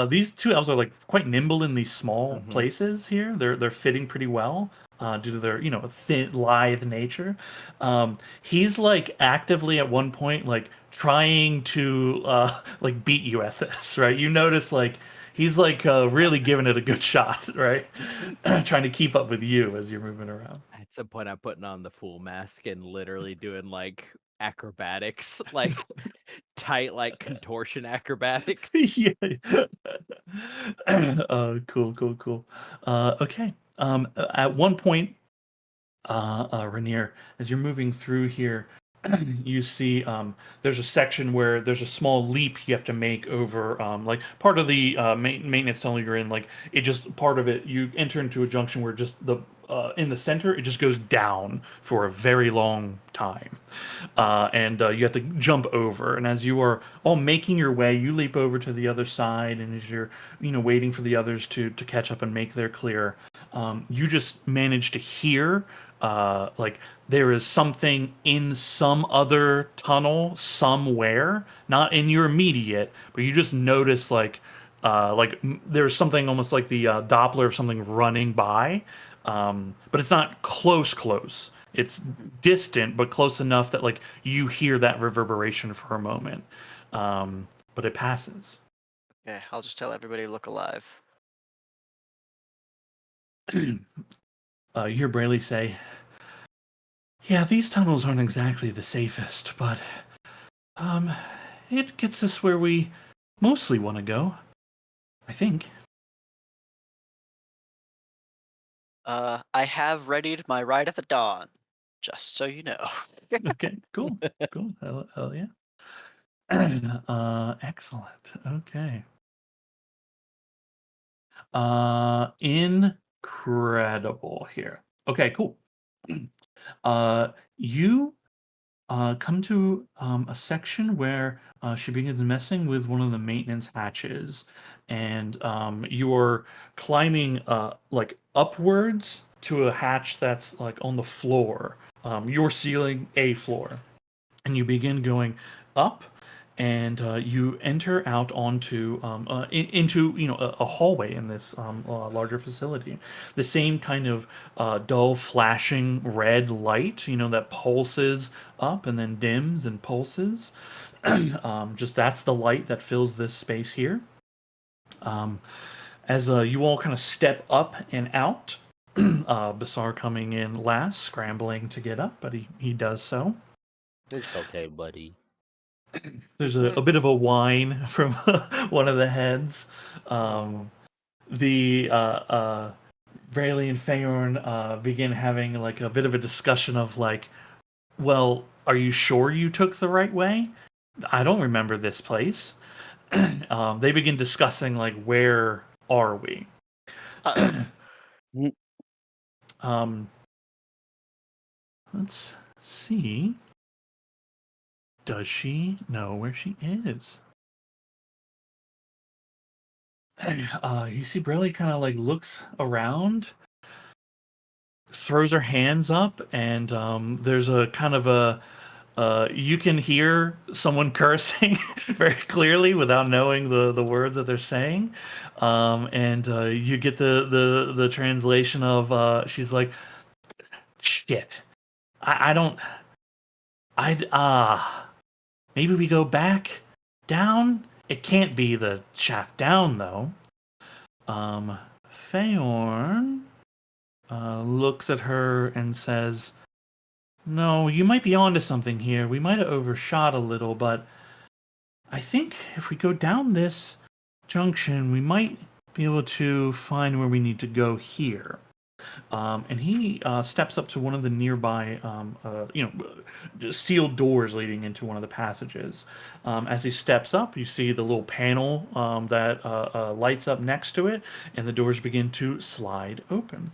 these two elves are like quite nimble in these small places here. They're fitting pretty well due to their thin, lithe nature. He's like actively at one point like trying to like beat you at this, right? You notice like he's like really giving it a good shot, right? Trying to keep up with you as you're moving around. At some point, I'm putting on the full mask and literally doing like acrobatics, like tight, like contortion acrobatics. Yeah. Cool. Okay. At one point, Rainier, as you're moving through here, you see there's a section where there's a small leap you have to make over like part of the maintenance tunnel you're in. Like it just part of it, you enter into a junction where just the in the center it just goes down for a very long time, and you have to jump over. And as you are all making your way, you leap over to the other side, and as you're waiting for the others to catch up and make their clear, you just manage to hear like there is something in some other tunnel somewhere, not in your immediate, but you just notice there's something almost like the Doppler of something running by, but it's not close. It's distant, but close enough that like you hear that reverberation for a moment, but it passes. Okay, I'll just tell everybody to look alive. You hear Brayley say, "Yeah, these tunnels aren't exactly the safest, but it gets us where we mostly want to go, I think." I have readied my Ride at the Dawn, just so you know. Okay, cool. Hell yeah. Excellent. Okay. Incredible here. Okay, cool. You come to a section where she begins messing with one of the maintenance hatches, and you're climbing like upwards to a hatch that's like on the floor. You're sealing a floor, and you begin going up, and you enter out onto into a hallway in this larger facility. The same kind of dull flashing red light, that pulses up and then dims and pulses. Just that's the light that fills this space here. As you all kind of step up and out, Basar coming in last, scrambling to get up, but he does so. It's okay, buddy. There's a bit of a whine from one of the heads. The Brayley and Feorn begin having like a bit of a discussion of like, well, are you sure you took the right way? I don't remember this place. They begin discussing like, where are we? Uh-oh. Let's see. Does she know where she is? You see Brayley kind of like looks around, throws her hands up, and there's a kind of a you can hear someone cursing very clearly without knowing the words that they're saying, and you get the translation of she's like, shit, I don't, maybe we go back down. It can't be the shaft down though. Feorn looks at her and says, "No, you might be onto something here. We might have overshot a little, but I think if we go down this junction, we might be able to find where we need to go here." And he steps up to one of the nearby, sealed doors leading into one of the passages. As he steps up, you see the little panel that lights up next to it, and the doors begin to slide open,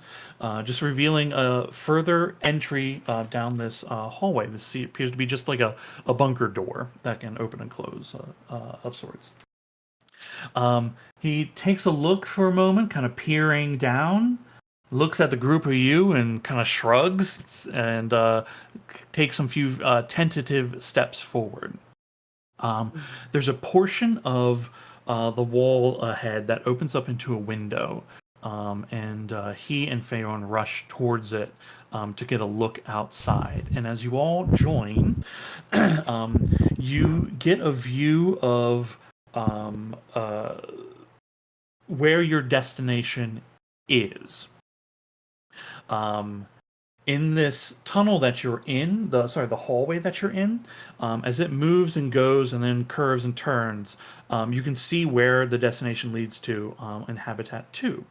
just revealing a further entry down this hallway. This appears to be just like a bunker door that can open and close of sorts. He takes a look for a moment, kind of peering down, looks at the group of you and kind of shrugs and takes some few tentative steps forward. There's a portion of the wall ahead that opens up into a window, and he and Phaon rush towards it to get a look outside. And as you all join, you get a view of where your destination is. In this tunnel that you're in, the hallway that you're in, as it moves and goes and then curves and turns, you can see where the destination leads to in Habitat 2.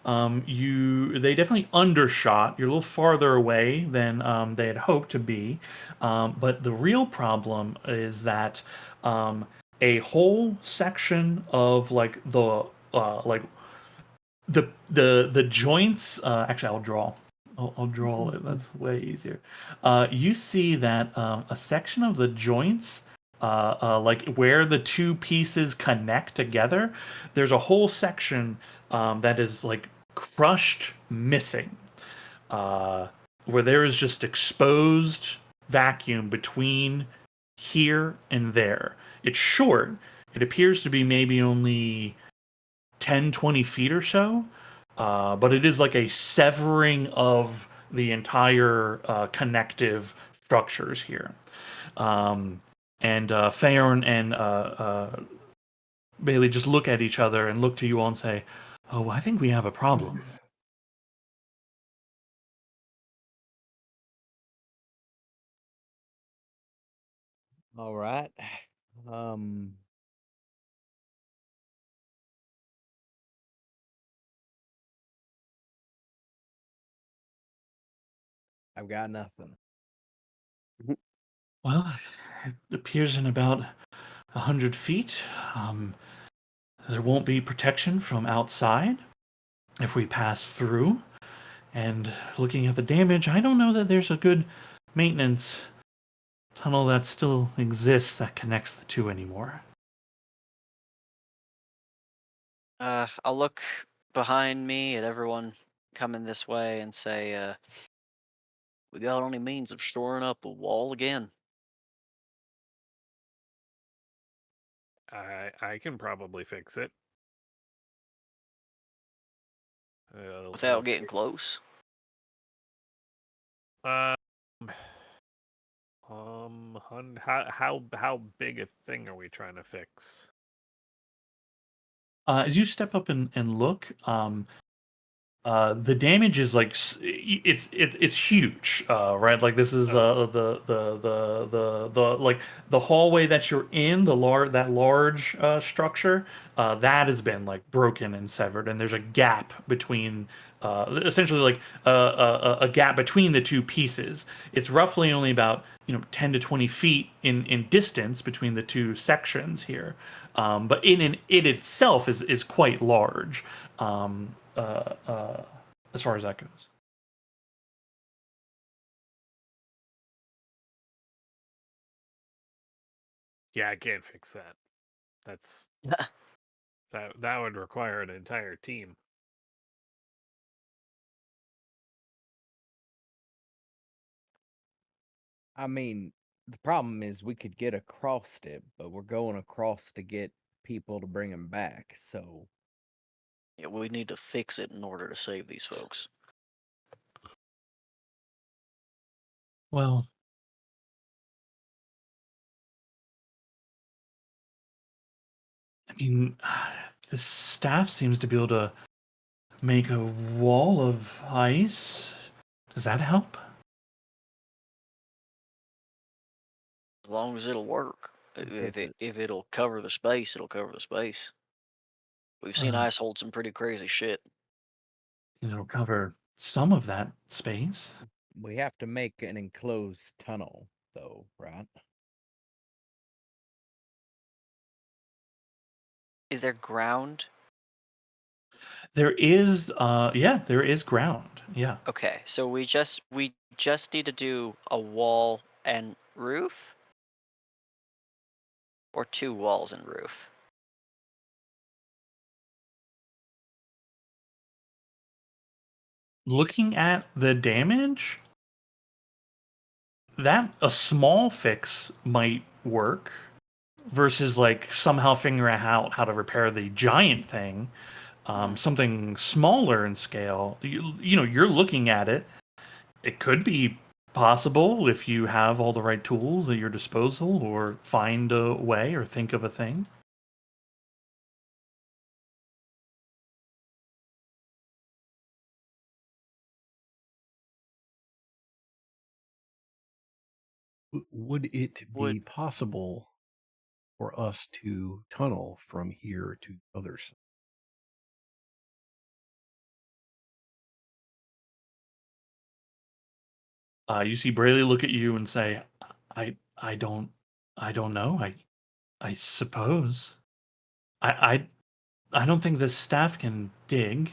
They definitely undershot. You're a little farther away than they had hoped to be, but the real problem is that a whole section of like the joints. Actually, I'll draw it. That's way easier. You see that a section of the joints, like where the two pieces connect together, there's a whole section that is like crushed, missing, where there is just exposed vacuum between here and there. It's short. It appears to be maybe only 10, 20 feet or so, but it is like a severing of the entire connective structures here. And Faorn and Bailey just look at each other and look to you all and say, "Oh, I think we have a problem." All right. Um, I've got nothing. Well, it appears in about 100 feet. There won't be protection from outside if we pass through. And looking at the damage, I don't know that there's a good maintenance tunnel that still exists that connects the two anymore. I'll look behind me at everyone coming this way and say, "We got any means of shoring up a wall again?" I can probably fix it. Without getting close. Um, how big a thing are we trying to fix? As you step up and look, the damage is like it's huge, right? Like this is the like the hallway that you're in, that large structure that has been like broken and severed, and there's a gap between. Essentially, like a gap between the two pieces. It's roughly only about 10 to 20 feet in distance between the two sections here, but it itself is quite large. As far as that goes. Yeah, I can't fix that. That's that would require an entire team. I mean, the problem is we could get across it, but we're going across to get people to bring them back. So Yeah, we need to fix it in order to save these folks. Well, I mean, the staff seems to be able to make a wall of ice. Does that help? As long as it'll work. does it? If it'll cover the space, it'll cover the space. We've seen Well, ice hold some pretty crazy shit. cover some of that space. We have to make an enclosed tunnel, though, right? Is there ground? There is, there is ground. Yeah. Okay, so we just need to do a wall and roof, or 2 walls and roof. Looking at the damage, that a small fix might work versus like somehow figuring out how to repair the giant thing. Something smaller in scale. You know, you're looking at it. It could be possible if you have all the right tools at your disposal, or find a way, or think of a thing. Would it Would be possible for us to tunnel from here to the other side? You see Brayley look at you and say, I don't, I don't know. I suppose. I don't think this staff can dig.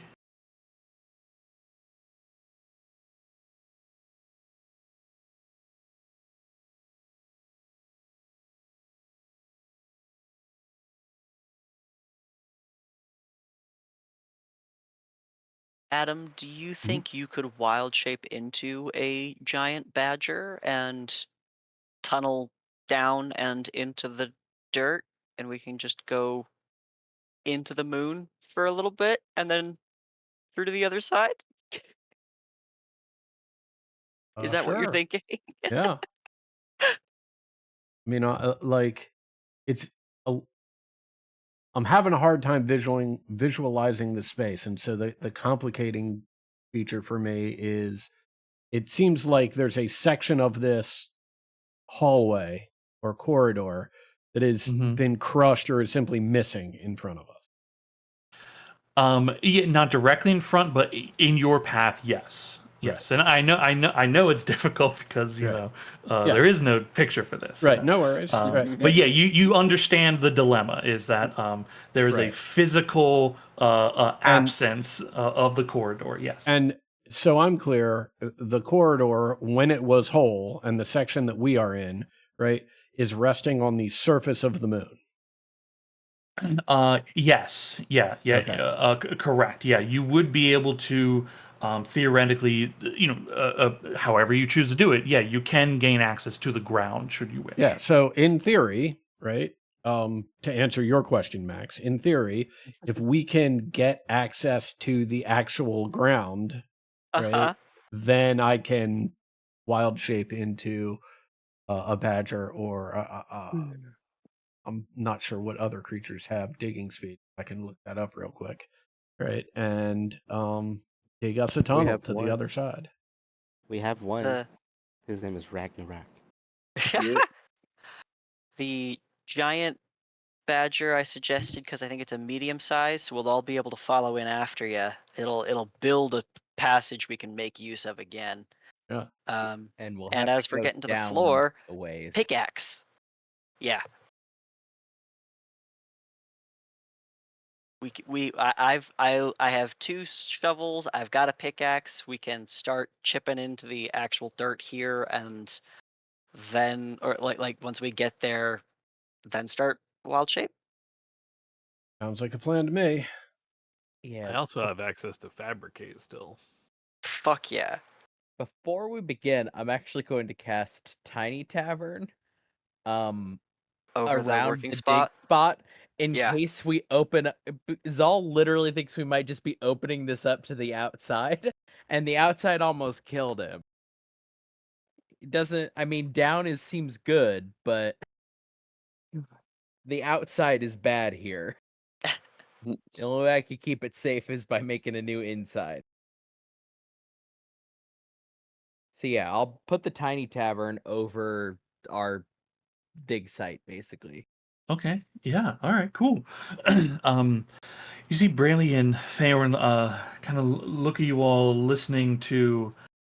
Adam, do you Mhm. think you could wild shape into a giant badger and tunnel down and into the dirt, and we can just go into the moon for a little bit and then through to the other side? Is that what you're Sure. thinking? Yeah. I mean, like, it's. A, I'm having a hard time visualizing the space, and so the complicating feature for me is it seems like there's a section of this hallway or corridor that has Mhm. been crushed or is simply missing in front of us. Yeah, not directly in front, but in your path, yes. Right. Yes. And I know it's difficult because, you Right. know, Yeah. there is no picture for this. Right. No worries. Right. But yeah, you understand the dilemma is that there is a Right. physical And absence of the corridor. Yes. and so I'm clear, the corridor, when it was whole, and the section that we are in, right, is resting on the surface of the moon. Yes. Yeah. Yeah. Okay. Correct. Yeah. You would be able to theoretically, you know, however you choose to do it. Yeah. You can gain access to the ground should you wish. Yeah. So in theory, right, to answer your question, Max, in theory, if we can get access to the actual ground, right, Uh-huh. then I can wild shape into a badger or I'm not sure what other creatures have digging speed. I can look that up real quick. Right. And dig us a tunnel have to the one. other side. We have one. The His name is Ragnarok. Yep. the giant badger I suggested, because I think it's a medium size, so we'll all be able to follow in after you. It'll build a passage we can make use of again. Yeah. And we'll And have as to we're go getting to the down floor, a ways. pickaxe. Yeah. I have 2 shovels. I've got a pickaxe. We can start chipping into the actual dirt here, and then, or like once we get there, then start wild shape. Sounds like a plan to me. Yeah. I also have access to fabricate still. Fuck yeah. Before we begin, I'm actually going to cast Tiny Tavern Over the around working the dig spot. spot in Yeah. case we open up. Zal literally thinks we might just be opening this up to the outside, and the outside almost killed him. It doesn't. I mean, down seems good, but the outside is bad here. The only way I could keep it safe is by making a new inside. So yeah, I'll put the Tiny Tavern over our dig site, basically. Okay. Yeah. All right. Cool. You see Brayley and Theron kind of look at you all listening to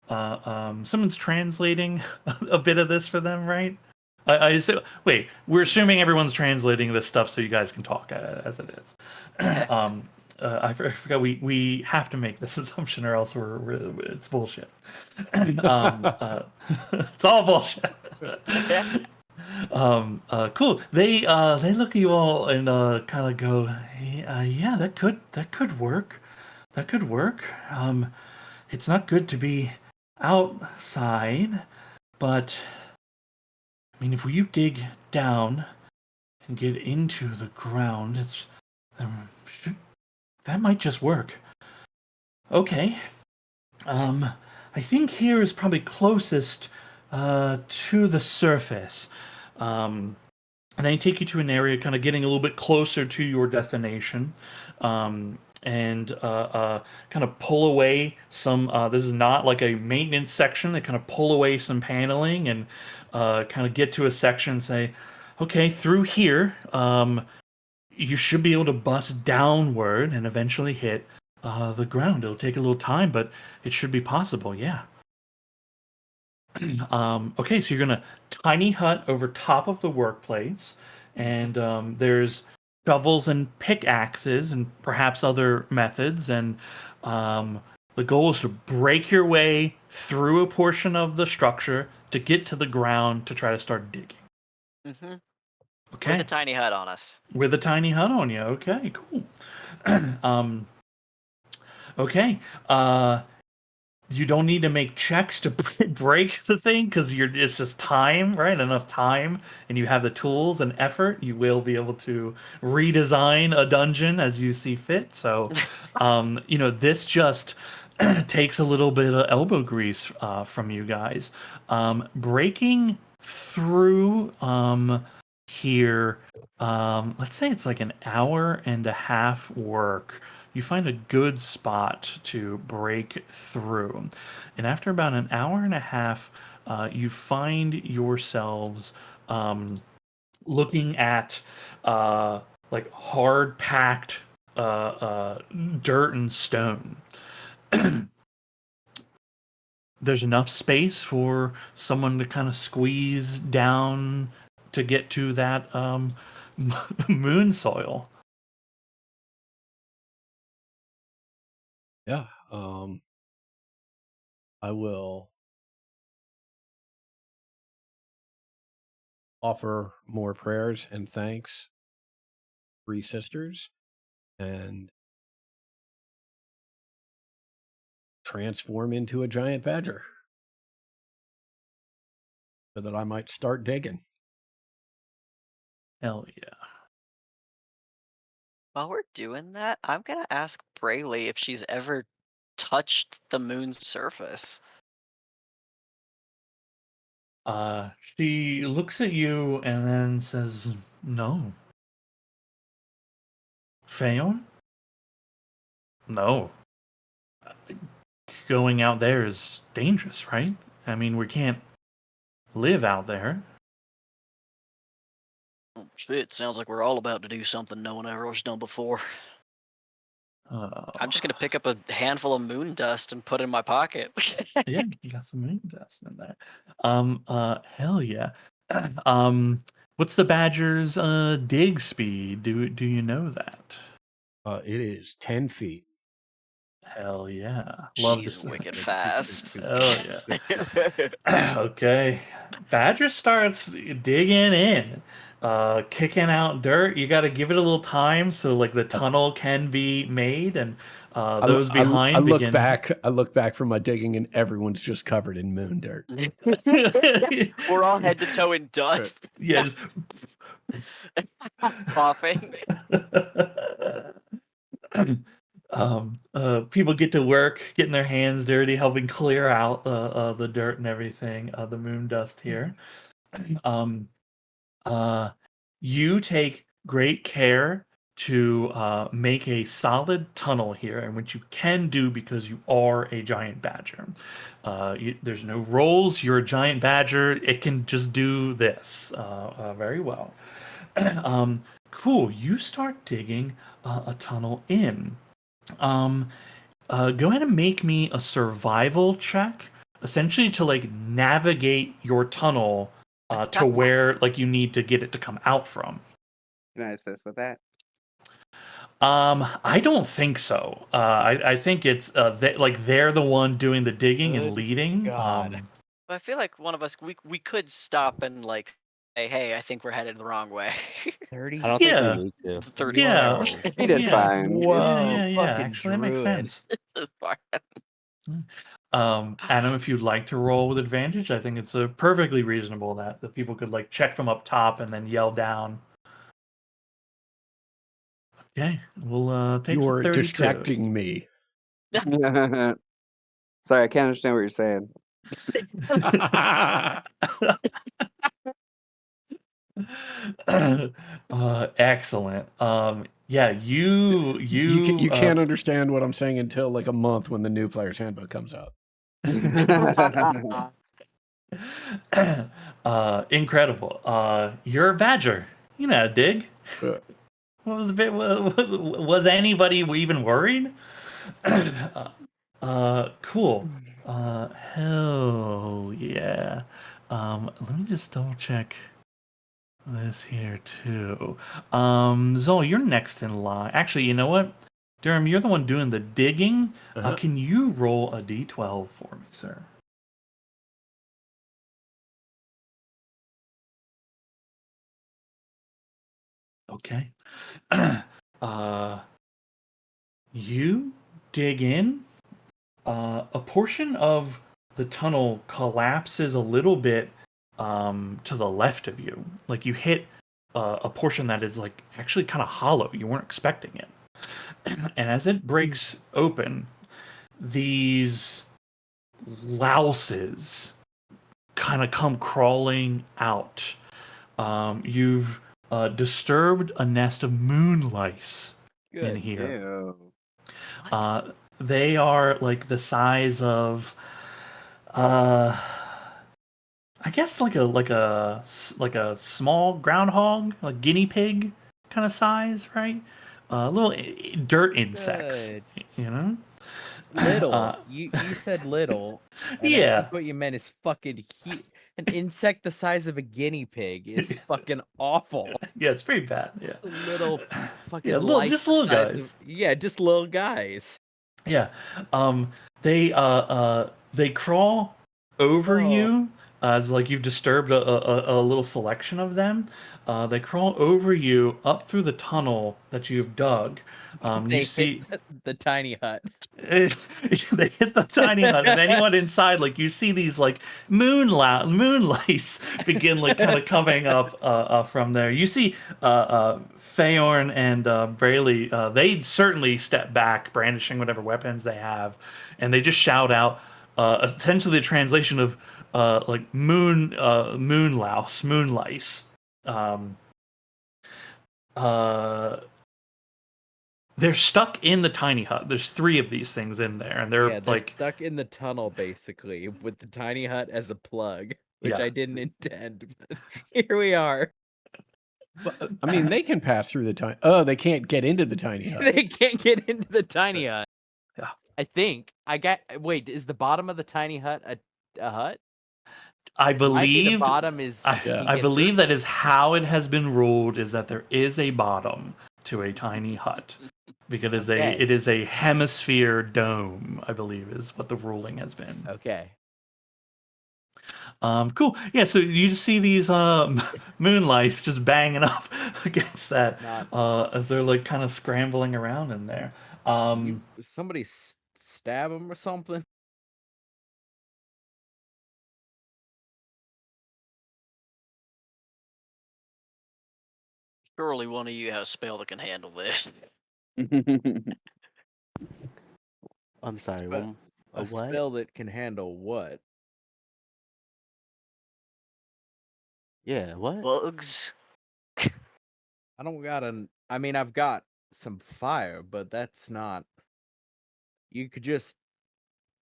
someone's translating a bit of this for them, right? Wait, we're assuming everyone's translating this stuff so you guys can talk as it is. I forgot we have to make this assumption or else it's bullshit. It's all bullshit. Cool. They look at you all and kind of go, yeah, that could work. That could work. It's not good to be outside, but I mean, if you dig down and get into the ground, that might just work. Okay. I think here is probably closest to the surface. And I take you to an area kind of getting a little bit closer to your destination. And kind of pull away some. This is not like a maintenance section. They kind of pull away some paneling and kind of get to a section and say, okay, through here, you should be able to bust downward and eventually hit the ground. It'll take a little time, but it should be possible, yeah. Okay, so you're gonna tiny hut over top of the workplace, and there's shovels and pickaxes and perhaps other methods, and the goal is to break your way through a portion of the structure to get to the ground to try to start digging. Mm-hmm. Okay. With a tiny hut on us. With a tiny hut on you. Okay, cool. Okay. You don't need to make checks to break the thing because it's just time, right? Enough time, and you have the tools and effort. You will be able to redesign a dungeon as you see fit. So, this just takes a little bit of elbow grease from you guys. Breaking through here, let's say it's like an hour and a half work. You find a good spot to break through. And after about an hour and a half, you find yourselves looking at like hard packed dirt and stone. There's enough space for someone to kind of squeeze down to get to that moon soil. Yeah. I will offer more prayers and thanks, three sisters, and transform into a giant badger so that I might start digging. Hell yeah. While we're doing that, I'm gonna ask Brayley if she's ever touched the moon's surface. She looks at you and then says, "No." Fayon? No. Going out there is dangerous, right? I mean, we can't live out there. Oh, shit, sounds like we're all about to do something no one ever has done before. I'm just gonna pick up a handful of moon dust and put it in my pocket. Yeah, you got some moon dust in there. Hell yeah. What's the badger's dig speed? Do you know that? It is 10 feet. Hell yeah. Love to She's see wicked it. fast. Hell yeah. Okay. Badger starts digging in, kicking out dirt. You got to give it a little time so like the tunnel can be made, and those behind I look begin. back. I look back from my digging, and everyone's just covered in moon dirt. We're all head to toe in dust. Yeah. Just... Coughing. People get to work, getting their hands dirty, helping clear out the dirt and everything, the moon dust here. You take great care to make a solid tunnel here, and which you can do because you are a giant badger. There's no rolls. You're a giant badger. It can just do this very well. Cool. You start digging a tunnel in. Go ahead and make me a survival check, essentially to like navigate your tunnel to where like you need to get it to come out from. Can I assist with that? I don't think so. I think it's like they're the one doing the digging and Good leading. God. I feel like one of us we could stop and like say, hey, I think we're headed the wrong way. 30. I don't think we Yeah. need to. 30 Yeah. Whoa. Okay. He did Yeah. fine. Whoa. Yeah. Fucking Actually, that makes druid. sense. Fine. Adam, if you'd like to roll with advantage, I think it's perfectly reasonable that the people could like check from up top and then yell down. Okay, we'll take the You're 32. distracting me. Sorry, I can't understand what you're saying. Excellent. Yeah, you You can't understand what I'm saying until like a month when the new player's handbook comes out. Incredible. You're a badger. You know how to dig. Uh, What was a bit? Was anybody even worried? Cool. Hell yeah. Let me just double check this here too. Zol, you're next in line. Actually, you know what? Durham, you're the one doing the digging. Uh-huh. Can you roll a d12 for me, sir? Okay. You dig in. A portion of the tunnel collapses a little bit to the left of you. Like you hit a portion that is like actually kind of hollow. You weren't expecting it. And as it breaks open, these louses kind of come crawling out. You've disturbed a nest of moon lice in Good. here. Ew. They are like the size of, I guess like a small groundhog, like guinea pig kind of size, right? Little dirt insects, Good. you know. Little. You said little. And I Yeah. think what you meant is fucking an insect the size of a guinea pig is fucking awful. Yeah, it's pretty bad. Yeah, It's a little fucking yeah, little, lice just the little size guys. of, yeah, just little guys. Yeah. They crawl over Oh. you as like you've disturbed a little selection of them. They crawl over you up through the tunnel that you've dug. You They see hit the tiny hut. they hit the tiny hut, and anyone inside, like you see these like moonlights begin like kind of coming up from there. You see Feorn and Brayley, they certainly step back, brandishing whatever weapons they have, and they just shout out essentially the translation of like moonlice. Um, uh, they're stuck in the tiny hut. There's 3 of these things in there, and they're Yeah, they're like, stuck in the tunnel basically with the tiny hut as a plug, which Yeah. I didn't intend, but here we are. But, I mean, they can pass through the tiny. Oh, they can't get into the tiny hut. They can't get into the tiny hut. Yeah. I think wait, is the bottom of the tiny hut a hut? I Might be the believe bottom is you I get through. believe that is how it has been ruled, is that there is a bottom to a tiny hut because Okay. it is a hemisphere dome, I believe is what the ruling has been. Okay. Cool. Yeah, so you just see these moonlights just banging up against that Not as they're like kind of scrambling around in there. somebody stab him or something. Surely one of you has a spell that can handle this. I'm sorry. Spe- A A what? spell that can handle what? Yeah, what? Bugs. I don't got I mean, I've got some fire, but that's not. You could just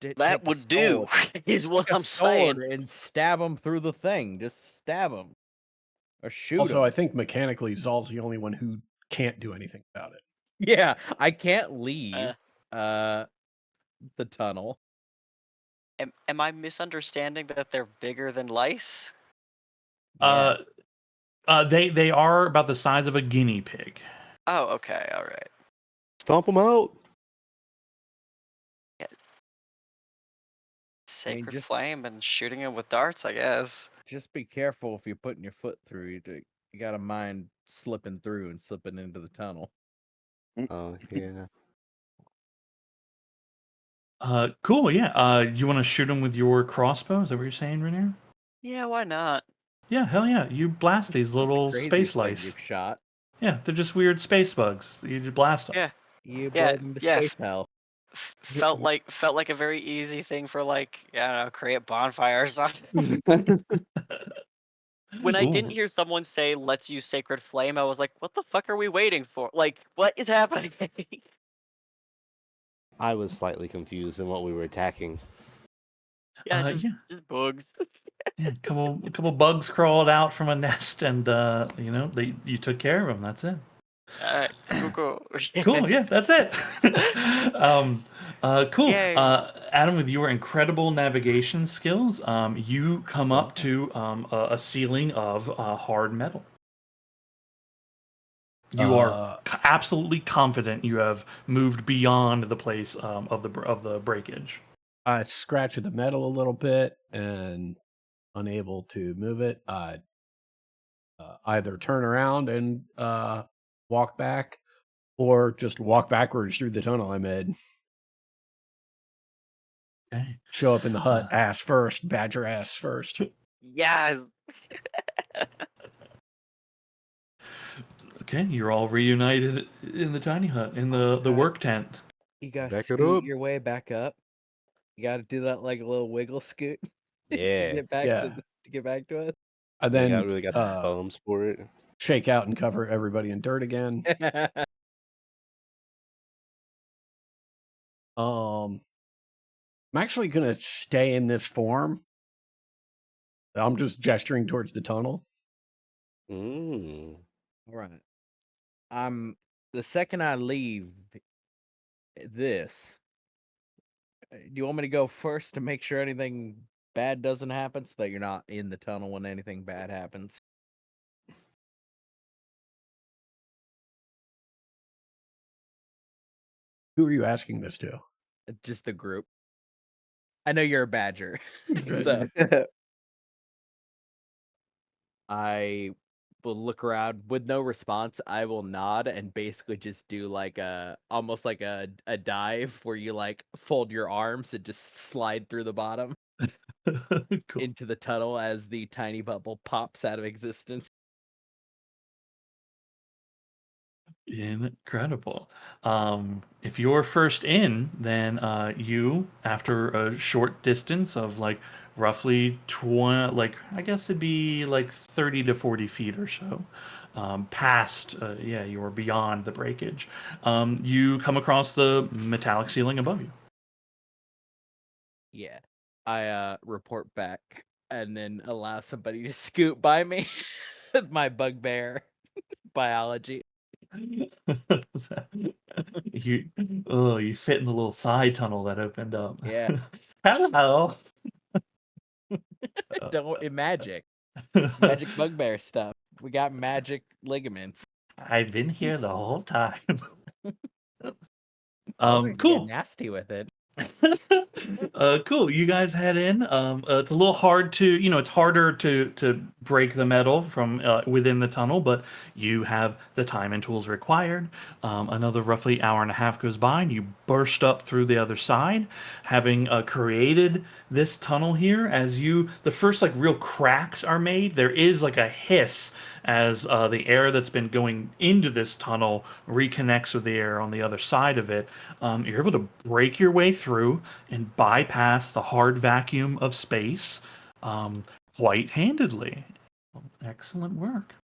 That take a would do, sword, is what take a I'm saying. sword and stab him through the thing. Just stab him or shoot Also, him. I think mechanically Zal's the only one who can't do anything about it. Yeah, I can't leave. the tunnel. Am I misunderstanding that they're bigger than lice? Yeah. They are about the size of a guinea pig. Oh, okay, all right. Stomp them out. Sacred just- flame and shooting him with darts, I guess. Just be careful if you're putting your foot through. You gotta mind slipping through and slipping into the tunnel. Oh yeah. Cool. Yeah. You want to shoot them with your crossbow? Is that what you're saying, Rainier? Yeah, why not? Yeah. Hell yeah. You blast these little space Craziest thing lice. you've shot. Yeah, they're just weird space bugs. You just blast them. Yeah, You Yeah, blow them to yeah, space hell. felt like a very easy thing for like, I don't know, create bonfire or something. When I didn't Ooh. hear someone say, "Let's use sacred flame," I was like, "What the fuck are we waiting for? Like, what is happening?" I was slightly confused in what we were attacking. Yeah, Yeah. just bugs. Yeah. A couple bugs crawled out from a nest, and you took care of them. That's it. All right, cool. Cool. Yeah, that's it. Cool. Yay. Adam, with your incredible navigation skills, you come up to a ceiling of hard metal. You are absolutely confident you have moved beyond the place of the breakage. I scratch at the metal a little bit and unable to move it. I either turn around and walk back, or just walk backwards through the tunnel I'm in. Okay. Show up in the hut, ass first, badger ass first. Yes. Okay, you're all reunited in the tiny hut, in the work tent. You gotta Back it scoot up. your way back up. You gotta do that like a little wiggle scoot. Yeah. to get back Yeah. to get back to us. And They then really got the thumbs for it. shake out and cover everybody in dirt again. I'm actually gonna stay in this form. I'm just gesturing towards the tunnel. Mm. All right. The second I leave this, do you want me to go first to make sure anything bad doesn't happen so that you're not in the tunnel when anything bad happens? Who are you asking this to? Just the group. I know you're a badger. Okay. So I will look around with no response. I will nod and basically just do like almost like a dive where you like fold your arms and just slide through the bottom Cool. into the tunnel as the tiny bubble pops out of existence. Incredible. If you're first in, then you, after a short distance of like roughly 20, like I guess it'd be like 30 to 40 feet or so, past, you are beyond the breakage. You come across the metallic ceiling above you. Yeah. I report back and then allow somebody to scoot by me with my bugbear biology. You fit in the little side tunnel that opened up. Yeah. Hello. Don't magic bugbear stuff. We got magic ligaments. I've been here the whole time. Get Cool. nasty with it. Cool. You guys head in. It's a little hard to, it's harder to break the metal from within the tunnel, but you have the time and tools required. Another roughly hour and a half goes by, and you burst up through the other side, having created this tunnel here. As the first like real cracks are made, there is like a hiss as the air that's been going into this tunnel reconnects with the air on the other side of it. You're able to break your way through and bypass the hard vacuum of space quite handedly. Excellent work.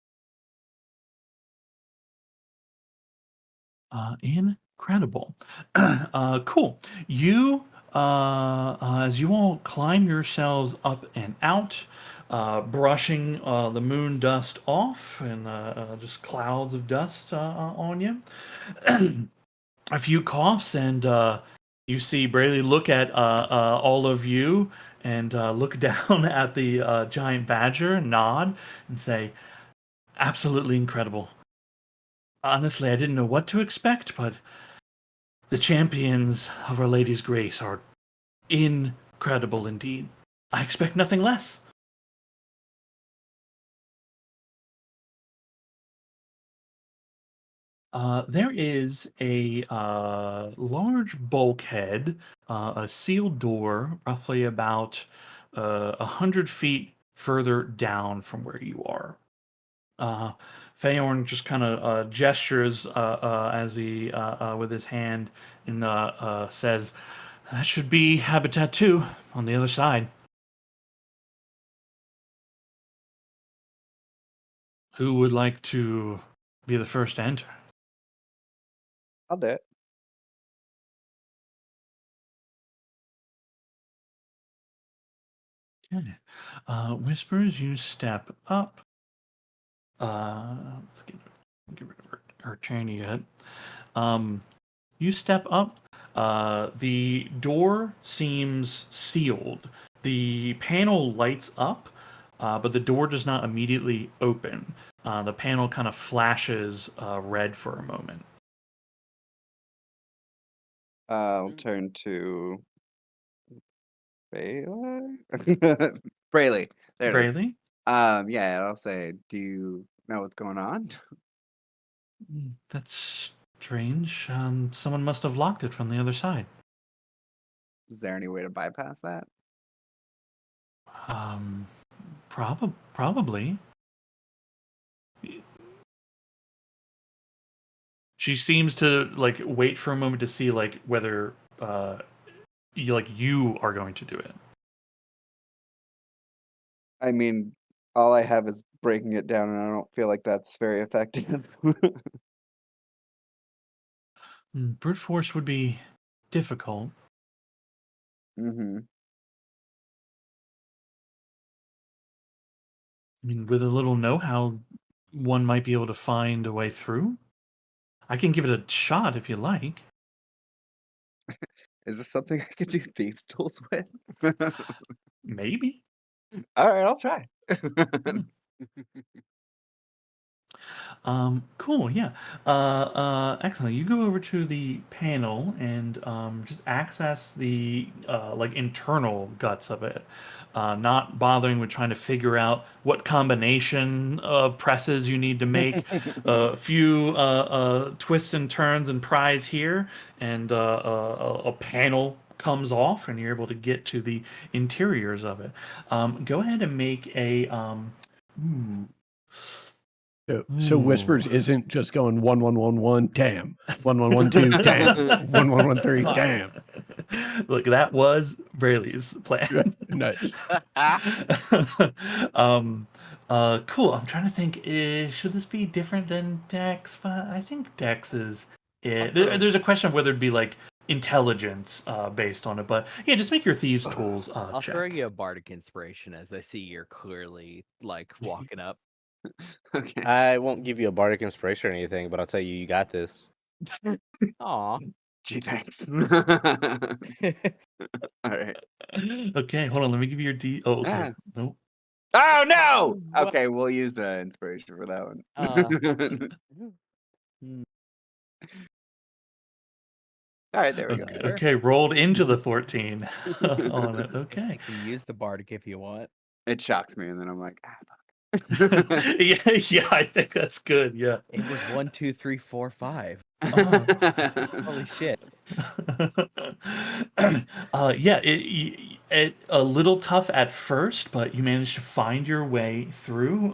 Incredible. Cool. As you all climb yourselves up and out, brushing the moon dust off and just clouds of dust on you. A few coughs and You see Brayley look at all of you and look down at the giant badger, nod, and say, "Absolutely incredible. Honestly, I didn't know what to expect, but the champions of Our Lady's Grace are incredible indeed. I expect nothing less." There is a large bulkhead, a sealed door, roughly about 100 feet further down from where you are. Feorn just kind of gestures as he, with his hand, and says, "That should be Habitat 2 on the other side." Who would like to be the first to enter? I'll do it. Okay. Whispers, you step up. Let's get rid of her chain yet. You step up. The door seems sealed. The panel lights up, but the door does not immediately open. The panel kind of flashes red for a moment. I'll turn to Baylor? Brayley. There it is. Brayley? Yeah, and I'll say, do you know what's going on? That's strange. Someone must have locked it from the other side. Is there any way to bypass that? Um, probably. She seems to like wait for a moment to see like whether you are going to do it. I mean, all I have is breaking it down, and I don't feel like that's very effective. Brute force would be difficult. Mm-hmm. I mean, with a little know-how, one might be able to find a way through. I can give it a shot if you like. Is this something I could do thieves' tools with? Maybe. All right, I'll try. Cool, yeah. Excellent. You go over to the panel and just access the like internal guts of it. Not bothering with trying to figure out what combination of presses you need to make. A few twists and turns and pries here, and a panel comes off, and you're able to get to the interiors of it. Go ahead and make a ooh, So Whispers Ooh. isn't just going 1111, damn, 1112, damn, 1113, damn. Look, that was Brayley's plan. Nice. Cool. I'm trying to think. Should this be different than Dex? But I think Dex is it. There's a question of whether it'd be like intelligence based on it, but yeah, just make your thieves' tools I'll check. throw you a bardic inspiration as I see you're clearly like walking up. Okay. I won't give you a bardic inspiration or anything, but I'll tell you, you got this. Aw. Gee, thanks. All right. Okay, hold on. Let me give you your D. Oh, okay. Ah. Nope. Oh no! What? Okay, we'll use inspiration for that one. All right, there we go. Okay, okay, rolled into the 14 on it. It's Okay. like you use the bardic if you want. It shocks me, and then I'm like, ah, fuck. Yeah, I think that's good. Yeah. It was 1, 2, 3, 4, 5. Oh. Holy shit. Yeah, it a little tough at first, but you managed to find your way through.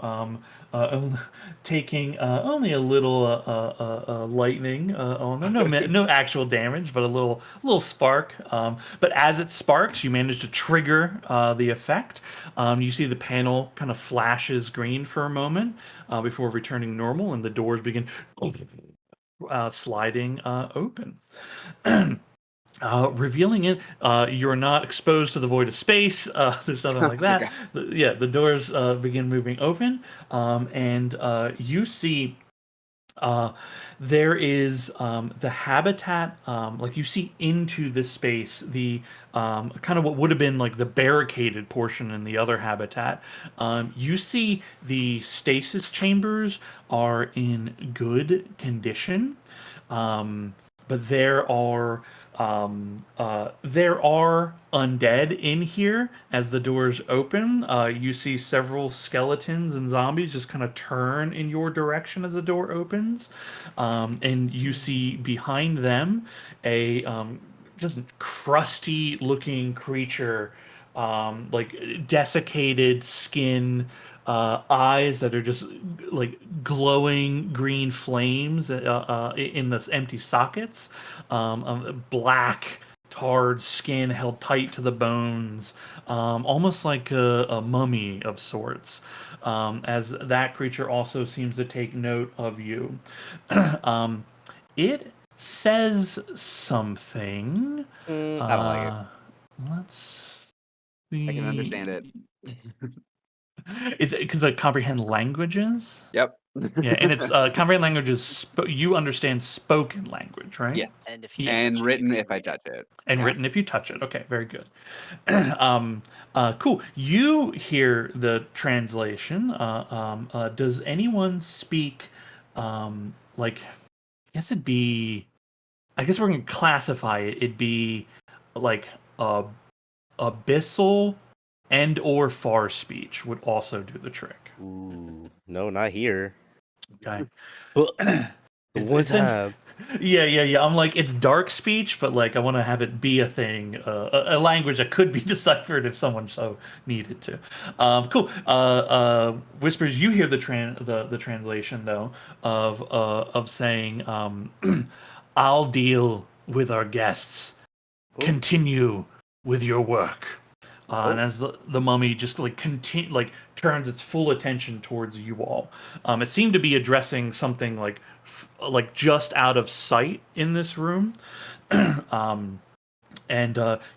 Taking only a little lightning on there. No actual damage, but a little spark. But as it sparks, you manage to trigger the effect. You see the panel kind of flashes green for a moment before returning normal, and the doors begin sliding open. Revealing it, you're not exposed to the void of space. There's nothing like that. Yeah, the doors begin moving open, and you see There is the habitat, like you see into this space, the kind of what would have been like the barricaded portion in the other habitat. You see the stasis chambers are in good condition, but there are undead in here. As the doors open, you see several skeletons and zombies just kind of turn in your direction as the door opens, and you see behind them a just crusty looking creature, like desiccated skin, eyes that are just like glowing green flames in the empty sockets, black tarred skin held tight to the bones, almost like a mummy of sorts. As that creature also seems to take note of you. It says something. I don't like it. Let's I can understand it. see. Is it because I comprehend languages? Yep. Yeah, and it's comprehend languages. You understand spoken language, right? Yes. And if you Yeah, touch And it, you written can if I read it. touch it. and Yeah. written if you touch it. Okay, very good. Cool. You hear the translation. Does anyone speak, like, I guess it'd be, I guess we're gonna classify it. It'd be like abyssal and or far speech would also do the trick. Ooh, no, not here. Okay. But the It's one it's in time. yeah. I'm like it's dark speech, but like I want to have it be a thing, a language that could be deciphered if someone so needed to. Cool. Whispers, you hear the translation though of saying, "I'll deal with our guests. Oh, Continue with your work." And oh, as the mummy just like turns its full attention towards you all, it seemed to be addressing something like like just out of sight in this room, and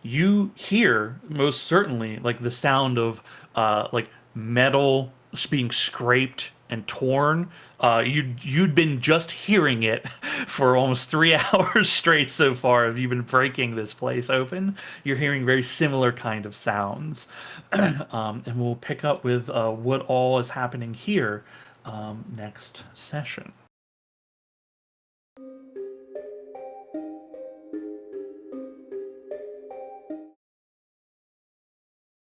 you hear most certainly like the sound of like metal being scraped and torn. You'd been just hearing it for almost 3 hours straight so far. As you've been breaking this place open, you're hearing very similar kind of sounds, and we'll pick up with what all is happening here next session.